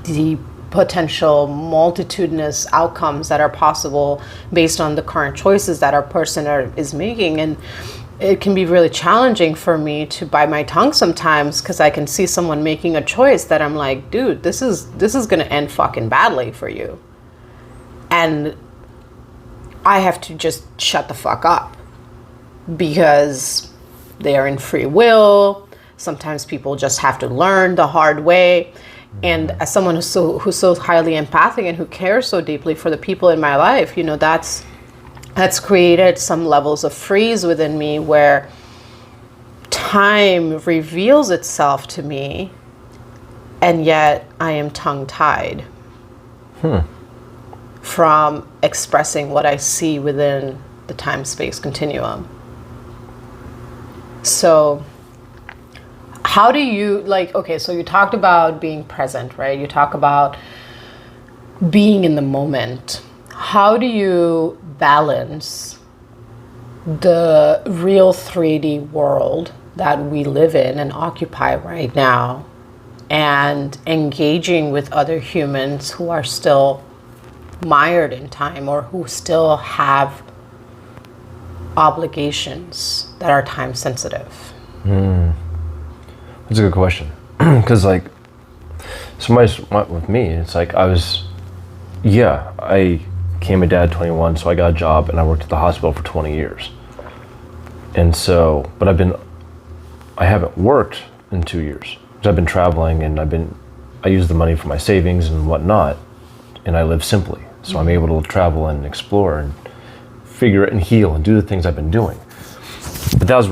the potential multitudinous outcomes that are possible based on the current choices that our person is making. And it can be really challenging for me to bite my tongue sometimes, because I can see someone making a choice that I'm like, dude, this is going to end fucking badly for you. And I have to just shut the fuck up, because they are in free will. Sometimes people just have to learn the hard way. And as someone who's so highly empathic and who cares so deeply for the people in my life, you know, that's created some levels of freeze within me where time reveals itself to me, and yet I am tongue-tied from expressing what I see within the time-space continuum. So how do you, like, okay, so you talked about being present, right? You talk about being in the moment. How do you balance the real 3D world that we live in and occupy right now, and engaging with other humans who are still mired in time, or who still have obligations that are time sensitive? That's a good question. Because like, with me, it's like I became a dad at 21, so I got a job and I worked at the hospital for 20 years. And so, but I haven't worked in 2 years. I've been traveling, and I use the money for my savings and whatnot, and I live simply. So I'm able to travel and explore and figure it and heal and do the things I've been doing. But that was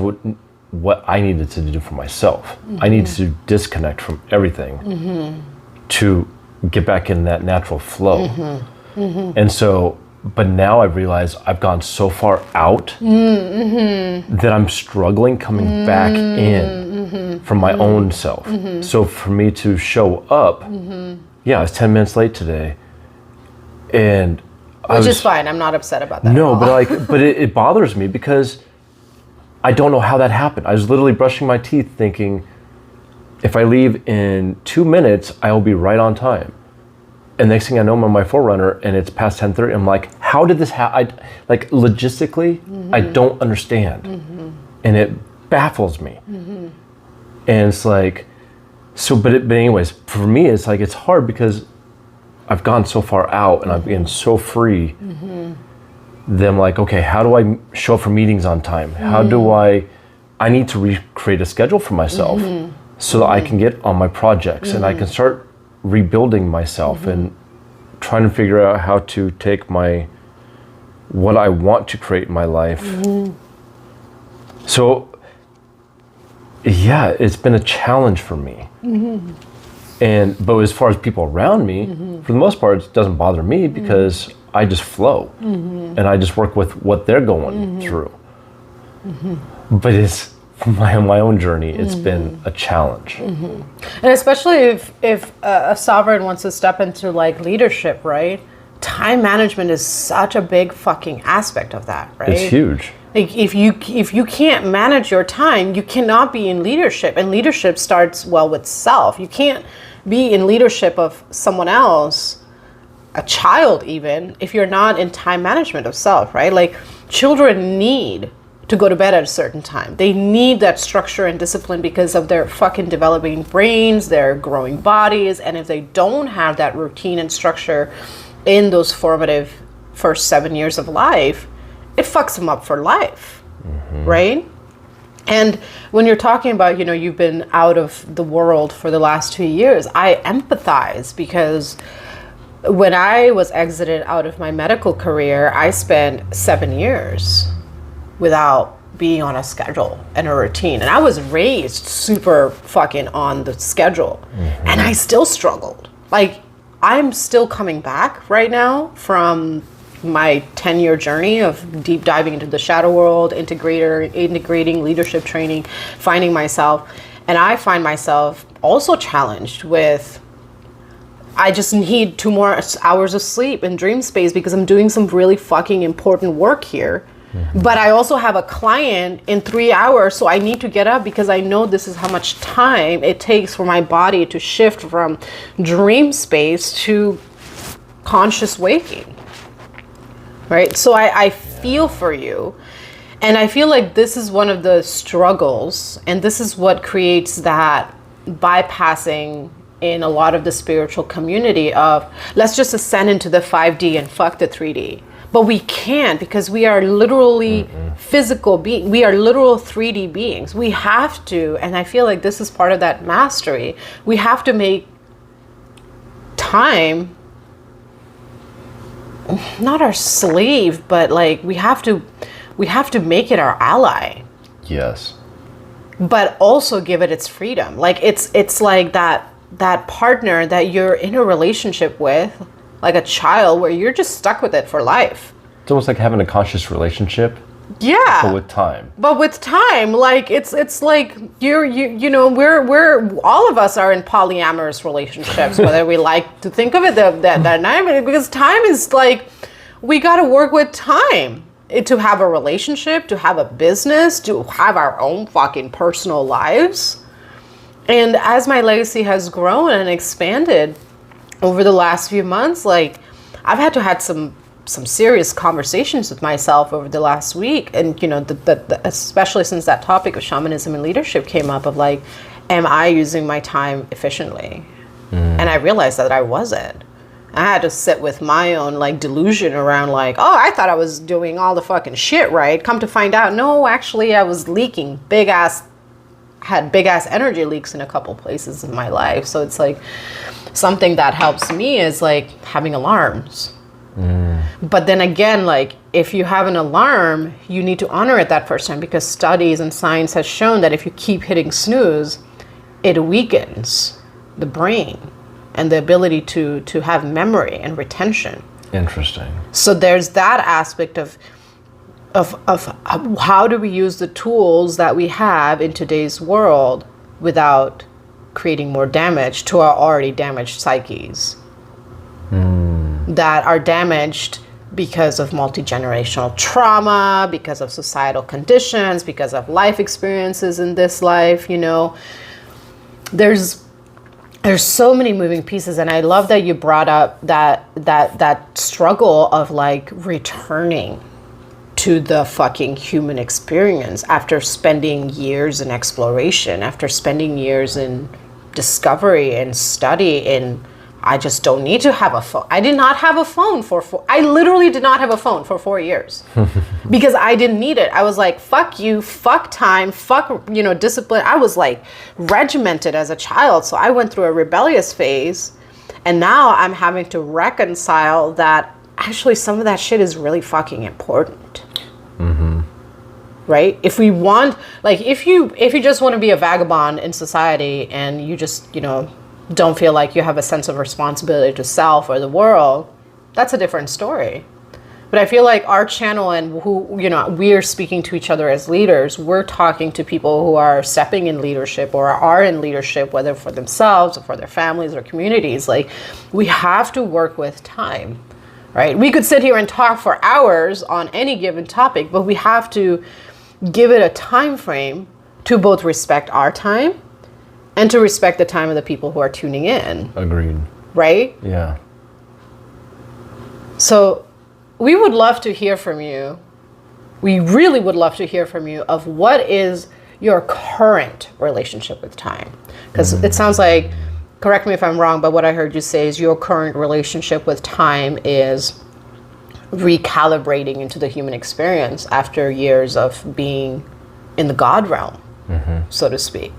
what I needed to do for myself. I needed to disconnect from everything to get back in that natural flow. And so, but now I've realized I've gone so far out that I'm struggling coming back in from my own self. So for me to show up, I was 10 minutes late today, and which is fine. I'm not upset about that. No, but it bothers me because I don't know how that happened. I was literally brushing my teeth thinking, if I leave in 2 minutes, I will be right on time. And next thing I know, I'm on my Forerunner and it's past 10:30. I'm like, how did this happen? Like logistically, I don't understand. And it baffles me. And it's like, but anyways, for me, it's like, it's hard because I've gone so far out and I've been so free. Then I'm like, okay, how do I show up for meetings on time? How do I need to recreate a schedule for myself so that I can get on my projects and I can start rebuilding myself and trying to figure out how to take what I want to create in my life. So yeah, it's been a challenge for me. But as far as people around me, for the most part, it doesn't bother me because I just flow and I just work with what they're going through. But it's from my own journey, it's been a challenge. And especially if a sovereign wants to step into like leadership, right? Time management is such a big fucking aspect of that, right? It's huge. Like if you can't manage your time, you cannot be in leadership. And leadership starts with self. You can't be in leadership of someone else, a child even, if you're not in time management of self, right? Like children need to go to bed at a certain time. They need that structure and discipline because of their fucking developing brains, their growing bodies. And if they don't have that routine and structure in those formative first 7 years of life, it fucks them up for life, right? And when you're talking about, you've been out of the world for the last 2 years, I empathize because when I was exited out of my medical career, I spent 7 years without being on a schedule and a routine. And I was raised super fucking on the schedule. And I still struggled. Like, I'm still coming back right now from my 10-year journey of deep diving into the shadow world, integrating leadership training, finding myself. And I find myself also challenged with, I just need 2 more hours of sleep and dream space because I'm doing some really fucking important work here. But I also have a client in 3 hours, so I need to get up because I know this is how much time it takes for my body to shift from dream space to conscious waking. Right? So I feel for you. And I feel like this is one of the struggles, and this is what creates that bypassing in a lot of the spiritual community of, let's just ascend into the 5D and fuck the 3D. But we can't because we are literally physical beings. We are literal 3D beings. We have to, and I feel like this is part of that mastery, we have to make time not our slave, but like we have to make it our ally. Yes. But also give it its freedom. Like it's like that partner that you're in a relationship with, like a child, where you're just stuck with it for life. It's almost like having a conscious relationship. Yeah. But with time. But with time, like it's like we're all of us are in polyamorous relationships, whether we like to think of it that night, because time is like, we got to work with time to have a relationship, to have a business, to have our own fucking personal lives. And as my legacy has grown and expanded over the last few months, like I've had to have some serious conversations with myself over the last week. And, especially since that topic of shamanism and leadership came up, of like, am I using my time efficiently? And I realized that I wasn't. I had to sit with my own like delusion around like, oh, I thought I was doing all the fucking shit right. Come to find out, no, actually I was leaking had big ass energy leaks in a couple places in my life. So it's like something that helps me is like having alarms. But then again, like if you have an alarm, you need to honor it that first time, because studies and science has shown that if you keep hitting snooze, it weakens the brain and the ability to have memory and retention. Interesting. So there's that aspect of how do we use the tools that we have in today's world without creating more damage to our already damaged psyches that are damaged because of multi-generational trauma, because of societal conditions, because of life experiences in this life. You know, there's so many moving pieces, and I love that you brought up that struggle of like returning to the fucking human experience after spending years in exploration, after spending years in discovery and study. And I just don't need to have a phone. I did not have a phone I literally did not have a phone for 4 years because I didn't need it. I was like, fuck you, fuck time, fuck, you know, discipline. I was like regimented as a child. So I went through a rebellious phase, and now I'm having to reconcile that actually some of that shit is really fucking important. Right? If we want, like, if you just want to be a vagabond in society and you just, you know, don't feel like you have a sense of responsibility to self or the world, that's a different story. But I feel like our channel and who, you know, we're speaking to each other as leaders, we're talking to people who are stepping in leadership or are in leadership, whether for themselves or for their families or communities. Like, we have to work with time, right? We could sit here and talk for hours on any given topic, but we have to give it a time frame to both respect our time and to respect the time of the people who are tuning in. Agreed. Right? Yeah. So we would love to hear from you. We really would love to hear from you of what is your current relationship with time. Because it sounds like, correct me if I'm wrong, but what I heard you say is your current relationship with time is recalibrating into the human experience after years of being in the God realm, so to speak.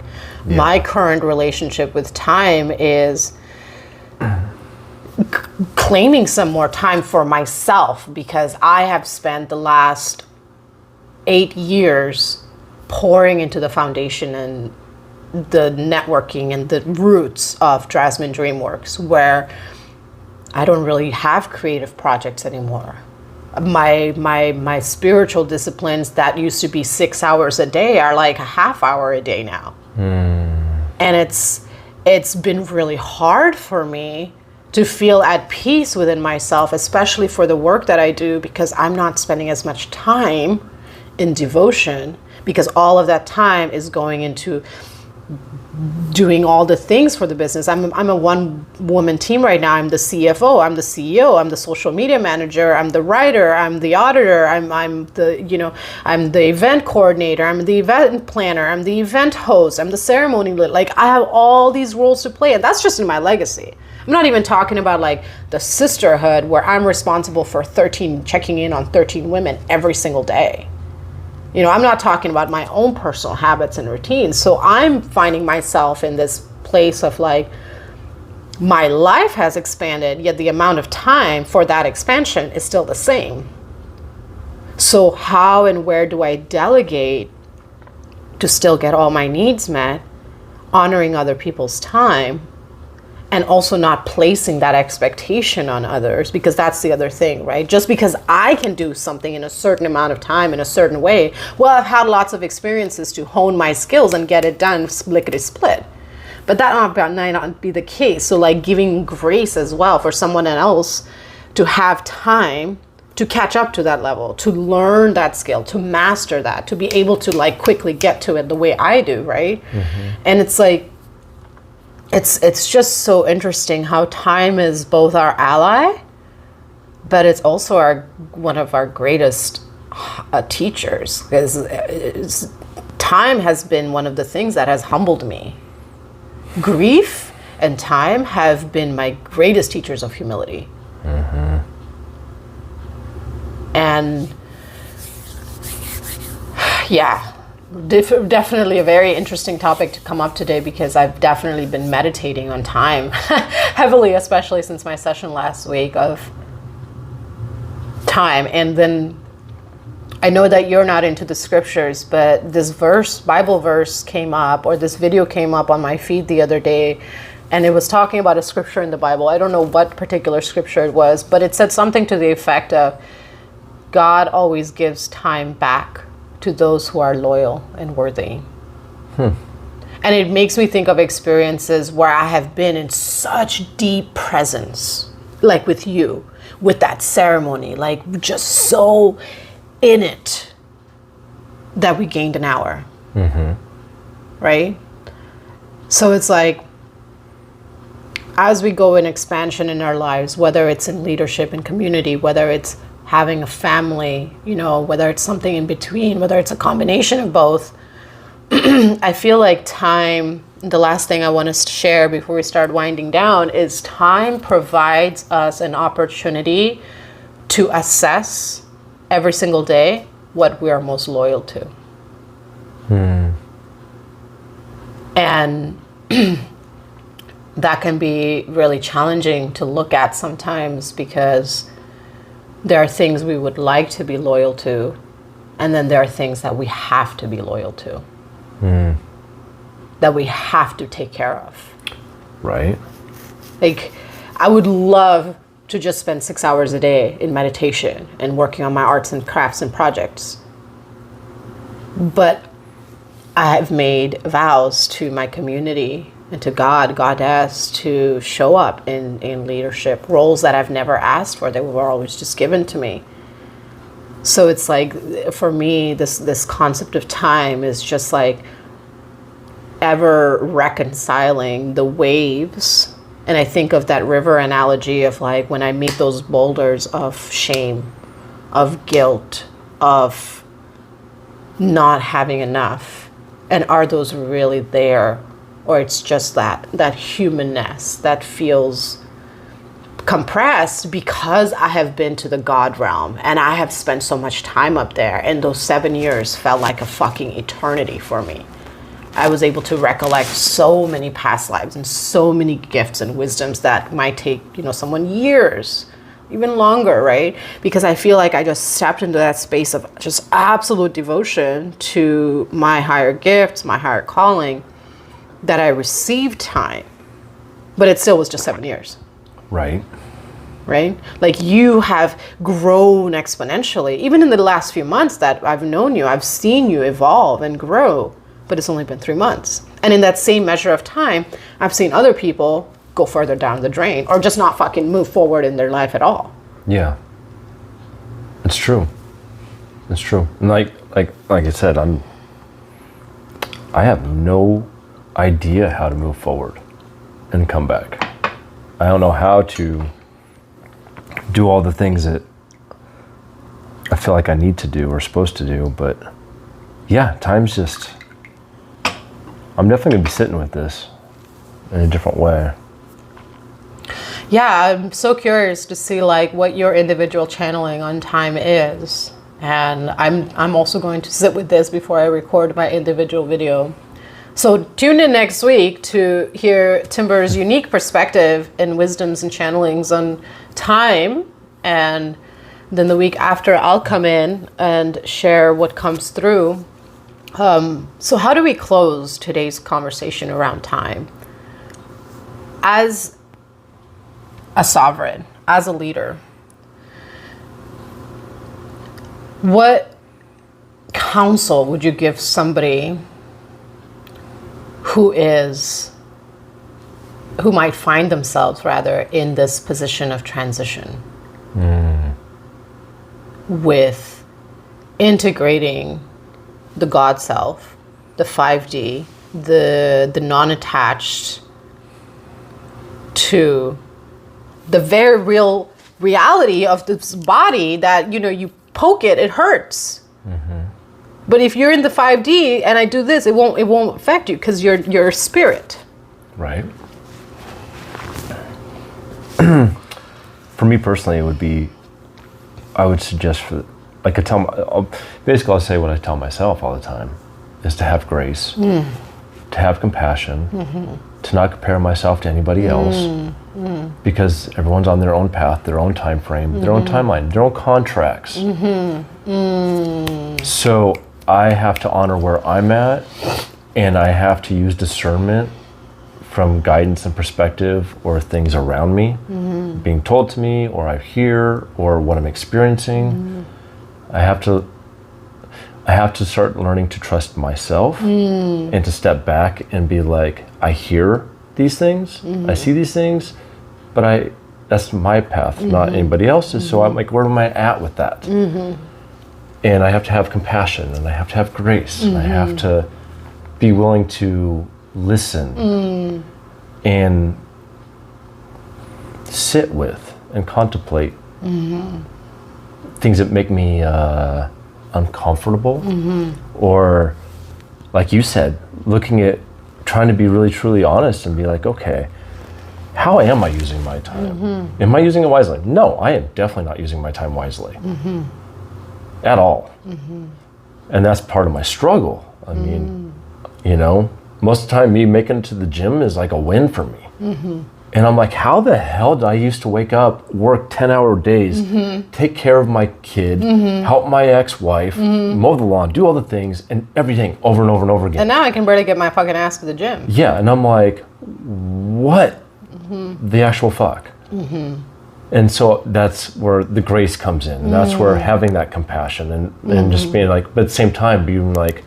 Yeah. My current relationship with time is claiming some more time for myself, because I have spent the last 8 years pouring into the foundation and the networking and the roots of Drasmin DreamWorks, where I don't really have creative projects anymore. My spiritual disciplines that used to be 6 hours a day are like a half hour a day now. And it's been really hard for me to feel at peace within myself, especially for the work that I do, because I'm not spending as much time in devotion, because all of that time is going into doing all the things for the business. I'm a one-woman team right now. I'm the CFO, I'm the CEO, I'm the social media manager, I'm the writer, I'm the auditor, I'm the, you know, I'm the event coordinator, I'm the event planner, I'm the event host, I'm the ceremony lead. Like, I have all these roles to play, and that's just in my legacy. I'm not even talking about like the sisterhood where I'm responsible for checking in on 13 women every single day. You know, I'm not talking about my own personal habits and routines. So I'm finding myself in this place of like, my life has expanded, yet the amount of time for that expansion is still the same. So how and where do I delegate to still get all my needs met, honoring other people's time, and also not placing that expectation on others? Because that's the other thing, right? Just because I can do something in a certain amount of time in a certain way, well, I've had lots of experiences to hone my skills and get it done splickety-split. But that might not be the case. So like giving grace as well for someone else to have time to catch up to that level, to learn that skill, to master that, to be able to like quickly get to it the way I do, right? And it's like, it's just so interesting how time is both our ally, but it's also one of our greatest teachers, because time has been one of the things that has humbled me. Grief and time have been my greatest teachers of humility. And yeah, definitely a very interesting topic to come up today, because I've definitely been meditating on time heavily, especially since my session last week of time. And then I know that you're not into the scriptures, but this Bible verse came up, or this video came up on my feed the other day, and it was talking about a scripture in the Bible. I don't know what particular scripture it was, but it said something to the effect of, God always gives time back to those who are loyal and worthy. And it makes me think of experiences where I have been in such deep presence, like with you, with that ceremony, like just so in it, that we gained an hour. Right? So it's like, as we go in expansion in our lives, whether it's in leadership and community, whether it's having a family, you know, whether it's something in between, whether it's a combination of both, I feel like time, the last thing I want to share before we start winding down, is time provides us an opportunity to assess every single day what we are most loyal to. And that can be really challenging to look at sometimes, because there are things we would like to be loyal to, and then there are things that we have to be loyal to, that we have to take care of. Right. Like, I would love to just spend 6 hours a day in meditation and working on my arts and crafts and projects. But I have made vows to my community and to God, Goddess, to show up in leadership roles that I've never asked for. They were always just given to me. So it's like, for me, this concept of time is just like ever reconciling the waves. And I think of that river analogy of like, when I meet those boulders of shame, of guilt, of not having enough, and are those really there? Or it's just that humanness that feels compressed because I have been to the God realm and I have spent so much time up there, and those 7 years felt like a fucking eternity for me. I was able to recollect so many past lives and so many gifts and wisdoms that might take, you know, someone years, even longer, right? Because I feel like I just stepped into that space of just absolute devotion to my higher gifts, my higher calling, that I received time, but it still was just 7 years. Right. Right? Like, you have grown exponentially. Even in the last few months that I've known you, I've seen you evolve and grow, but it's only been 3 months. And in that same measure of time, I've seen other people go further down the drain or just not fucking move forward in their life at all. Yeah. It's true. It's true. And like I said, I have no idea how to move forward and come back. I don't know how to do all the things that I feel like I need to do or supposed to do, but yeah, time's just, I'm definitely gonna be sitting with this in a different way. Yeah, I'm so curious to see like what your individual channeling on time is. And I'm also going to sit with this before I record my individual video. So tune in next week to hear Timber's unique perspective and wisdoms and channelings on time. And then the week after, I'll come in and share what comes through. So how do we close today's conversation around time? As a sovereign, as a leader, what counsel would you give somebody who might find themselves rather in this position of transition with integrating the God self, the 5D, the non-attached to the very real reality of this body that, you know, you poke it, it hurts. But if you're in the 5D and I do this, it won't affect you because you're spirit. Right. For me personally, it would be, I would suggest like basically I'll say what I tell myself all the time, is to have grace, to have compassion, to not compare myself to anybody else, because everyone's on their own path, their own time frame, their own timeline, their own contracts. So I have to honor where I'm at, and I have to use discernment from guidance and perspective, or things around me being told to me, or I hear, or what I'm experiencing. I have to start learning to trust myself, and to step back and be like, I hear these things, I see these things, but that's my path, not anybody else's. So I'm like, where am I at with that? And I have to have compassion, and I have to have grace, and I have to be willing to listen and sit with and contemplate things that make me uncomfortable, or like you said, trying to be really truly honest and be like, okay, how am I using my time? Am I using it wisely? No, I am definitely not using my time wisely at all. And that's part of my struggle. I mean, most of the time me making it to the gym is like a win for me. And I'm like, how the hell did I used to wake up, work 10-hour days, take care of my kid, help my ex-wife, mow the lawn, do all the things, and everything over and over and over again. And now I can barely get my fucking ass to the gym. Yeah, and I'm like, what the actual fuck? And so that's where the grace comes in. And that's where having that compassion and just being like, but at the same time, being like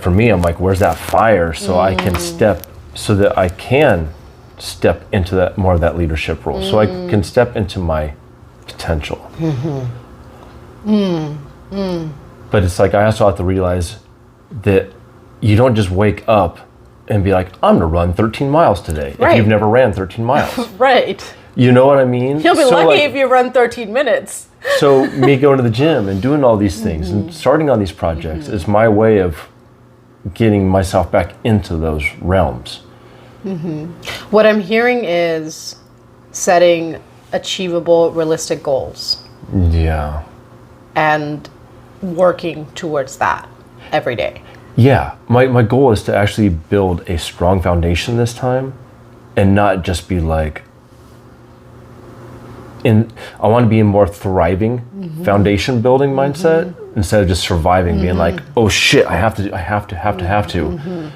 for me, I'm like, where's that fire? So I can so that I can step into that more of that leadership role. So I can step into my potential. But it's like, I also have to realize that you don't just wake up and be like, I'm gonna run 13 miles today. Right. If you've never ran 13 miles. Right. You know what I mean? You'll be lucky if you run 13 minutes. So me going to the gym and doing all these things and starting on these projects is my way of getting myself back into those realms. What I'm hearing is setting achievable, realistic goals. Yeah. And working towards that every day. Yeah. My goal is to actually build a strong foundation this time, and not just be like, I want to be in more thriving foundation building mindset instead of just surviving, being like, oh shit, I have to.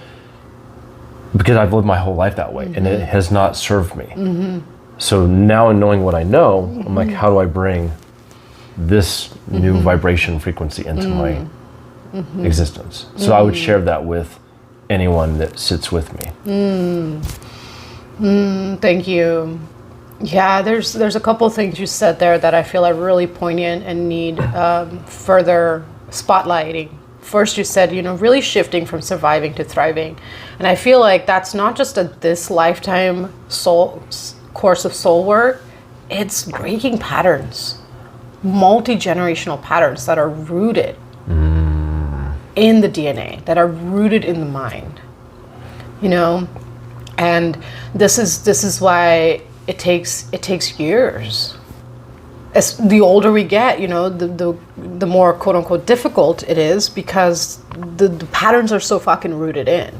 Because I've lived my whole life that way, and it has not served me. So now, in knowing what I know, I'm like, how do I bring this new vibration frequency into my existence? So I would share that with anyone that sits with me. Thank you. Yeah, there's a couple things you said there that I feel are really poignant and need further spotlighting. First, you said, really shifting from surviving to thriving. And I feel like that's not just this lifetime course of soul work. It's breaking patterns, multi-generational patterns that are rooted in the DNA, that are rooted in the mind. And this is why it takes years. As the older we get, the more quote unquote difficult it is, because the patterns are so fucking rooted in.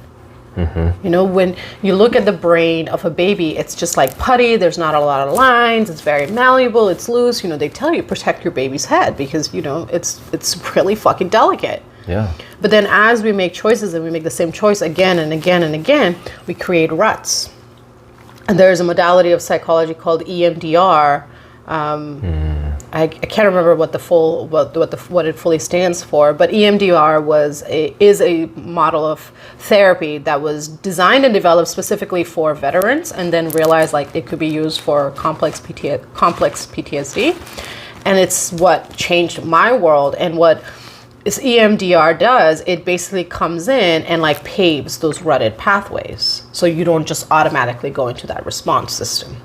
When you look at the brain of a baby, it's just like putty. There's not a lot of lines. It's very malleable. It's loose. They tell you protect your baby's head because it's really fucking delicate. Yeah. But then as we make choices and we make the same choice again and again and again, we create ruts. And there's a modality of psychology called EMDR. I can't remember what it fully stands for, but EMDR is a model of therapy that was designed and developed specifically for veterans, and then realized it could be used for complex PTSD. And it's what changed my world. And what this EMDR does, it basically comes in and paves those rutted pathways, so you don't just automatically go into that response system.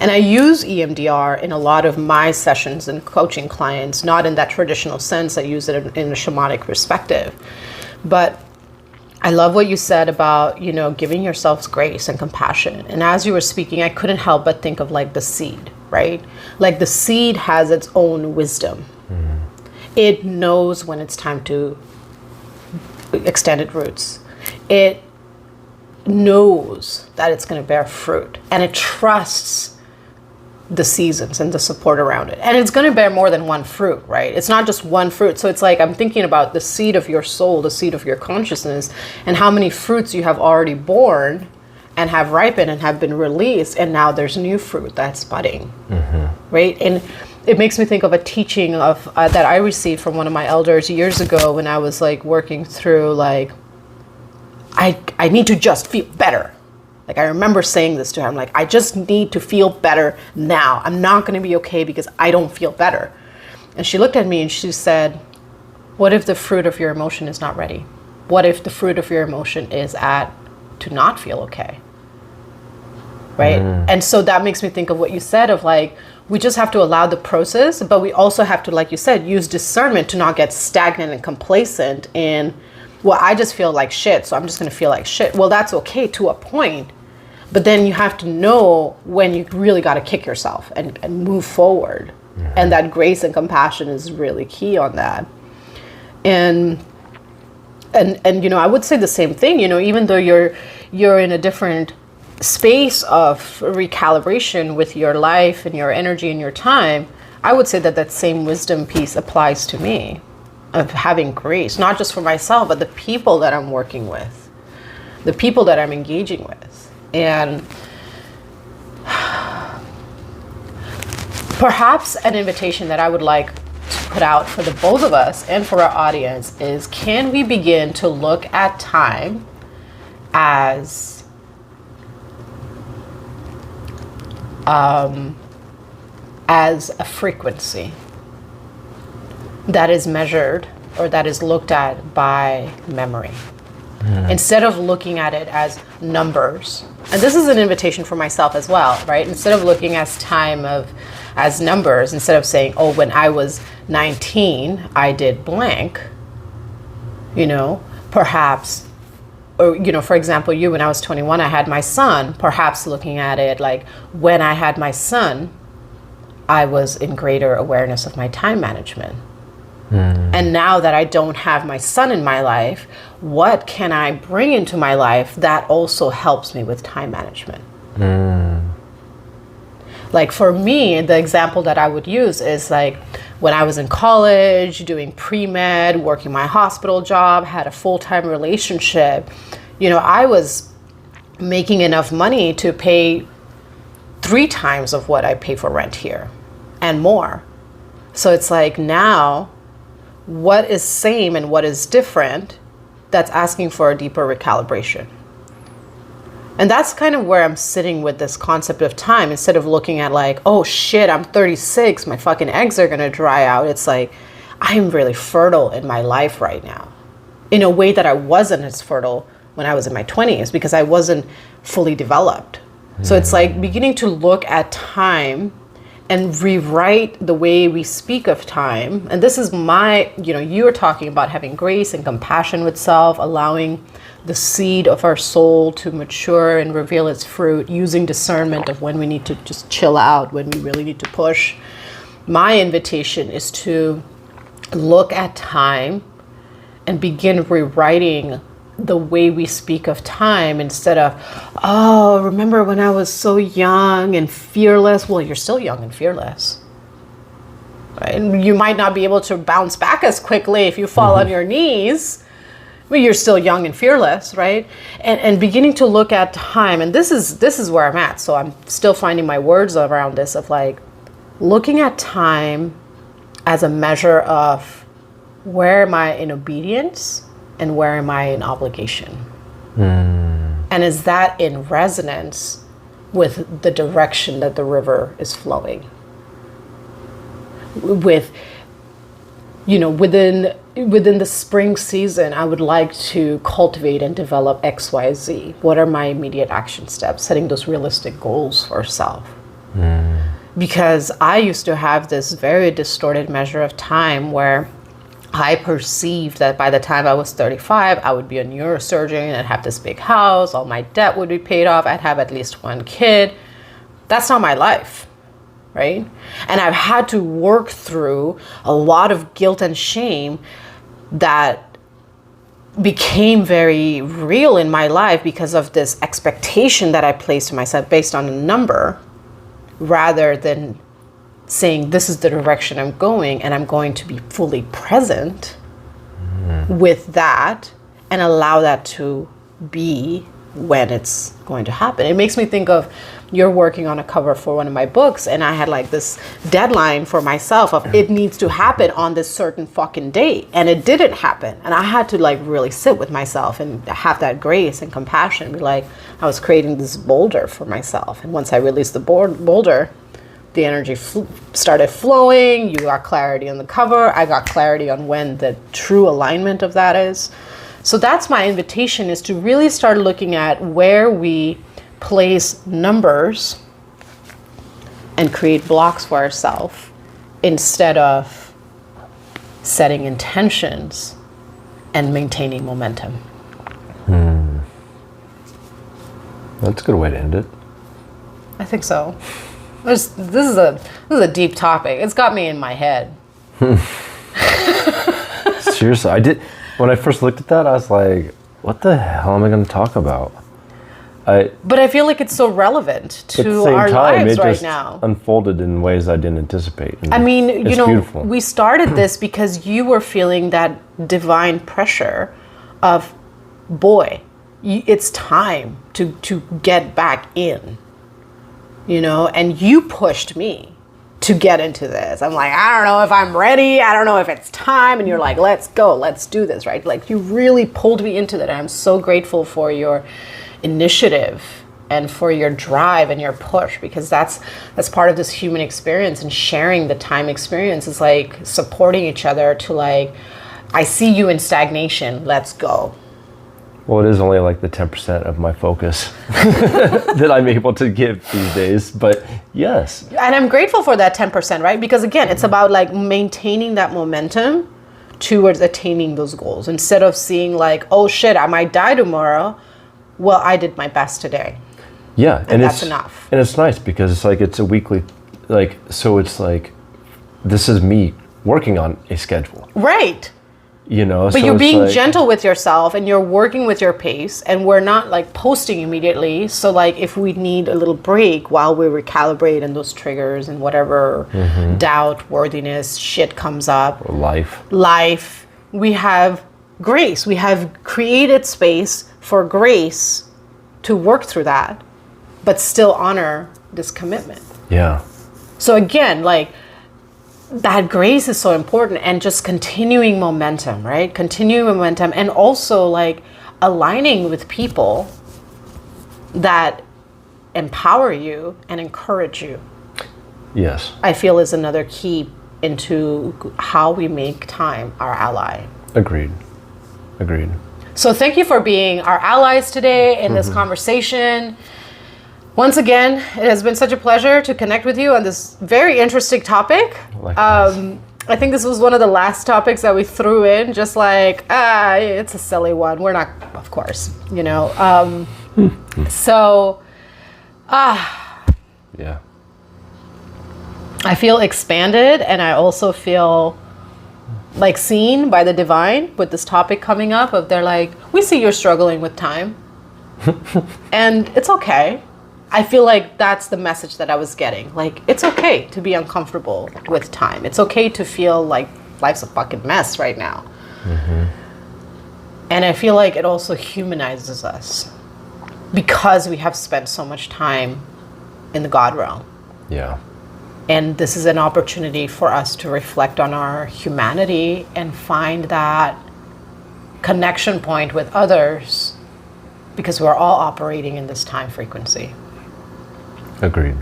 And I use EMDR in a lot of my sessions and coaching clients, not in that traditional sense. I use it in a shamanic perspective. But I love what you said about, you know, giving yourselves grace and compassion. And as you were speaking, I couldn't help but think of like the seed, right? Like the seed has its own wisdom. It knows when it's time to extend its roots. It knows that it's going to bear fruit, and it trusts the seasons and the support around it. And it's going to bear more than one fruit, right? It's not just one fruit. So it's like, I'm thinking about the seed of your soul, the seed of your consciousness, and how many fruits you have already borne and have ripened and have been released. And now there's new fruit that's budding, right? And it makes me think of a teaching of that I received from one of my elders years ago when I was like working through like, I need to just feel better. Like I remember saying this to her, I'm like, I just need to feel better now. I'm not going to be okay because I don't feel better. And she looked at me and she said, what if the fruit of your emotion is not ready? What if the fruit of your emotion is to not feel okay? Right? And so that makes me think of what you said of like, we just have to allow the process, but we also have to, like you said, use discernment to not get stagnant and complacent in, well, I just feel like shit, so I'm just going to feel like shit. Well, that's okay to a point, but then you have to know when you really got to kick yourself and move forward. And that grace and compassion is really key on that. And you know, I would say the same thing, you know, even though you're in a different space of recalibration with your life and your energy and your time, I would say that that same wisdom piece applies to me, of having grace, not just for myself, but the people that I'm working with, the people that I'm engaging with. And perhaps an invitation that I would like to put out for the both of us and for our audience is, can we begin to look at time as a frequency that is measured or that is looked at by memory, instead of looking at it as numbers. And this is an invitation for myself as well, right? Instead of looking at time as numbers, instead of saying, oh, when I was 19, I did blank, you know, perhaps, or, you know, for example, when I was 21, I had my son, perhaps looking at it like, when I had my son, I was in greater awareness of my time management. And now that I don't have my son in my life, what can I bring into my life that also helps me with time management? Like for me, the example that I would use is like when I was in college, doing pre-med, working my hospital job, had a full-time relationship, you know, I was making enough money to pay 3 times of what I pay for rent here and more. So it's like, now what is same and what is different, that's asking for a deeper recalibration. And that's kind of where I'm sitting with this concept of time. Instead of looking at like, oh shit, I'm 36, my fucking eggs are gonna dry out. It's like, I am really fertile in my life right now, in a way that I wasn't as fertile when I was in my 20s, because I wasn't fully developed. So it's like beginning to look at time and rewrite the way we speak of time. And this is my, you know, you were talking about having grace and compassion with self, allowing the seed of our soul to mature and reveal its fruit, using discernment of when we need to just chill out, when we really need to push. My invitation is to look at time and begin rewriting the way we speak of time, instead of, oh, remember when I was so young and fearless? Well, you're still young and fearless, right? And you might not be able to bounce back as quickly if you fall on your knees, but you're still young and fearless, right? And beginning to look at time, and this is where I'm at. So I'm still finding my words around this, of like looking at time as a measure of, where am I in obedience and where am I in obligation? And is that in resonance with the direction that the river is flowing? With, you know, within the spring season, I would like to cultivate and develop XYZ. What are my immediate action steps? Setting those realistic goals for self. Because I used to have this very distorted measure of time where I perceived that by the time I was 35, I would be a neurosurgeon, I'd have this big house, all my debt would be paid off, I'd have at least one kid. That's not my life, right? And I've had to work through a lot of guilt and shame that became very real in my life because of this expectation that I placed on myself based on a number, rather than saying this is the direction I'm going, and I'm going to be fully present with that and allow that to be when it's going to happen. It makes me think of, you're working on a cover for one of my books, and I had like this deadline for myself of it needs to happen on this certain fucking date, and it didn't happen. And I had to like really sit with myself and have that grace and compassion, be like, I was creating this boulder for myself, and once I released the boulder, the energy started flowing. You got clarity on the cover. I got clarity on when the true alignment of that is. So that's my invitation, is to really start looking at where we place numbers and create blocks for ourselves, instead of setting intentions and maintaining momentum. That's a good way to end it. I think so. This is a deep topic. It's got me in my head. Seriously, when I first looked at that, I was like, what the hell am I going to talk about? But I feel like it's so relevant to our lives right now. Unfolded in ways I didn't anticipate. I mean, beautiful. We started this because you were feeling that divine pressure of, boy, it's time to get back in. And you pushed me to get into this. I'm like, I don't know if I'm ready. I don't know if it's time. And you're like, let's go, let's do this, right? Like, you really pulled me into that. And I'm so grateful for your initiative and for your drive and your push, because that's part of this human experience, and sharing the time experience is like supporting each other to like, I see you in stagnation, let's go. Well, it is only like the 10% of my focus that I'm able to give these days, but yes. And I'm grateful for that 10%, right? Because again, it's about like maintaining that momentum towards attaining those goals, instead of seeing like, oh shit, I might die tomorrow. Well, I did my best today. Yeah. And that's enough. And it's nice because it's like, it's a weekly, like, so it's like, this is me working on a schedule. Right. But so you're being gentle with yourself, and you're working with your pace, and we're not like posting immediately. So like, if we need a little break while we recalibrate and those triggers and whatever doubt, worthiness, shit comes up. Or life, we have grace. We have created space for grace to work through that, but still honor this commitment. Yeah. So again, like, that grace is so important, and just continuing momentum, right? Continuing momentum, and also like aligning with people that empower you and encourage you. Yes. I feel is another key into how we make time our ally. Agreed. So thank you for being our allies today in this conversation. Once again, it has been such a pleasure to connect with you on this very interesting topic. I think this was one of the last topics that we threw in, just like, it's a silly one. We're not, of course, So, yeah. I feel expanded, and I also feel like seen by the divine with this topic coming up of, they're like, we see you're struggling with time. And it's okay. I feel like that's the message that I was getting. Like, it's okay to be uncomfortable with time. It's okay to feel like life's a fucking mess right now. And I feel like it also humanizes us because we have spent so much time in the God realm. Yeah. And this is an opportunity for us to reflect on our humanity and find that connection point with others, because we're all operating in this time frequency. Agreed.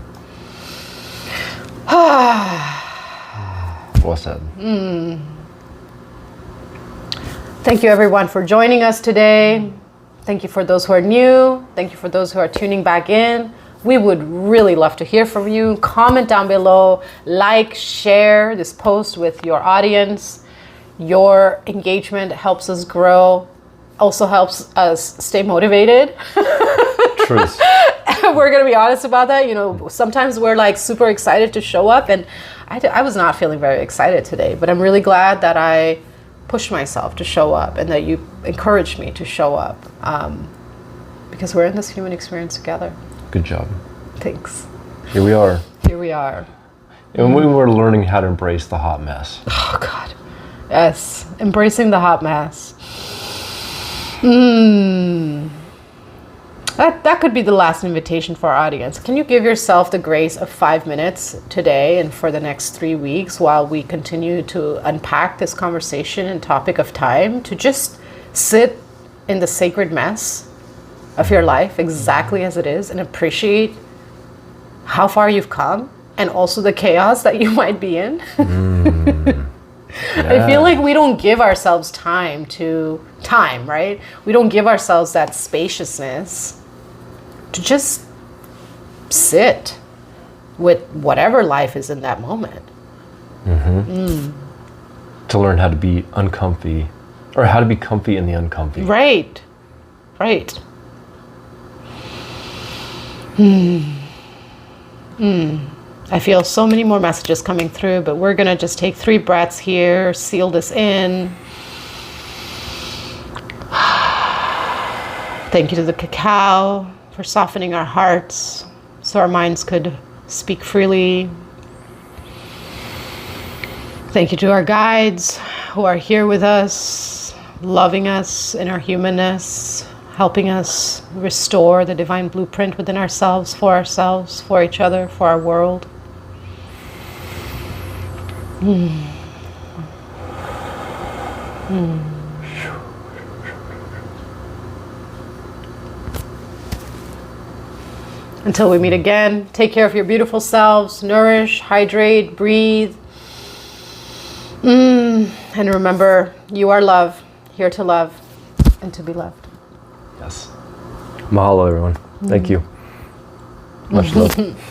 Well said. Thank you everyone for joining us today. Thank you for those who are new. Thank you for those who are tuning back in. We would really love to hear from you. Comment down below, like, share this post with your audience. Your engagement helps us grow, also helps us stay motivated. Truth. We're going to be honest about that. You know, sometimes we're like super excited to show up, and I was not feeling very excited today, but I'm really glad that I pushed myself to show up and that you encouraged me to show up, because we're in this human experience together. Good job. Thanks. Here we are. Here we are. And we were learning how to embrace the hot mess. Oh, God. Yes. Embracing the hot mess. That could be the last invitation for our audience. Can you give yourself the grace of 5 minutes today and for the next 3 weeks while we continue to unpack this conversation and topic of time, to just sit in the sacred mess of your life exactly as it is and appreciate how far you've come and also the chaos that you might be in? Yeah. I feel like we don't give ourselves time, right? We don't give ourselves that spaciousness to just sit with whatever life is in that moment. To learn how to be uncomfy, or how to be comfy in the uncomfy. Right. I feel so many more messages coming through, but we're gonna just take 3 breaths here, seal this in. Thank you to the cacao for softening our hearts so our minds could speak freely. Thank you to our guides who are here with us, loving us in our humanness, helping us restore the divine blueprint within ourselves, for each other, for our world. Until we meet again, take care of your beautiful selves, nourish, hydrate, breathe. And remember, you are love, here to love and to be loved. Yes. Mahalo, everyone. Thank you. Much love.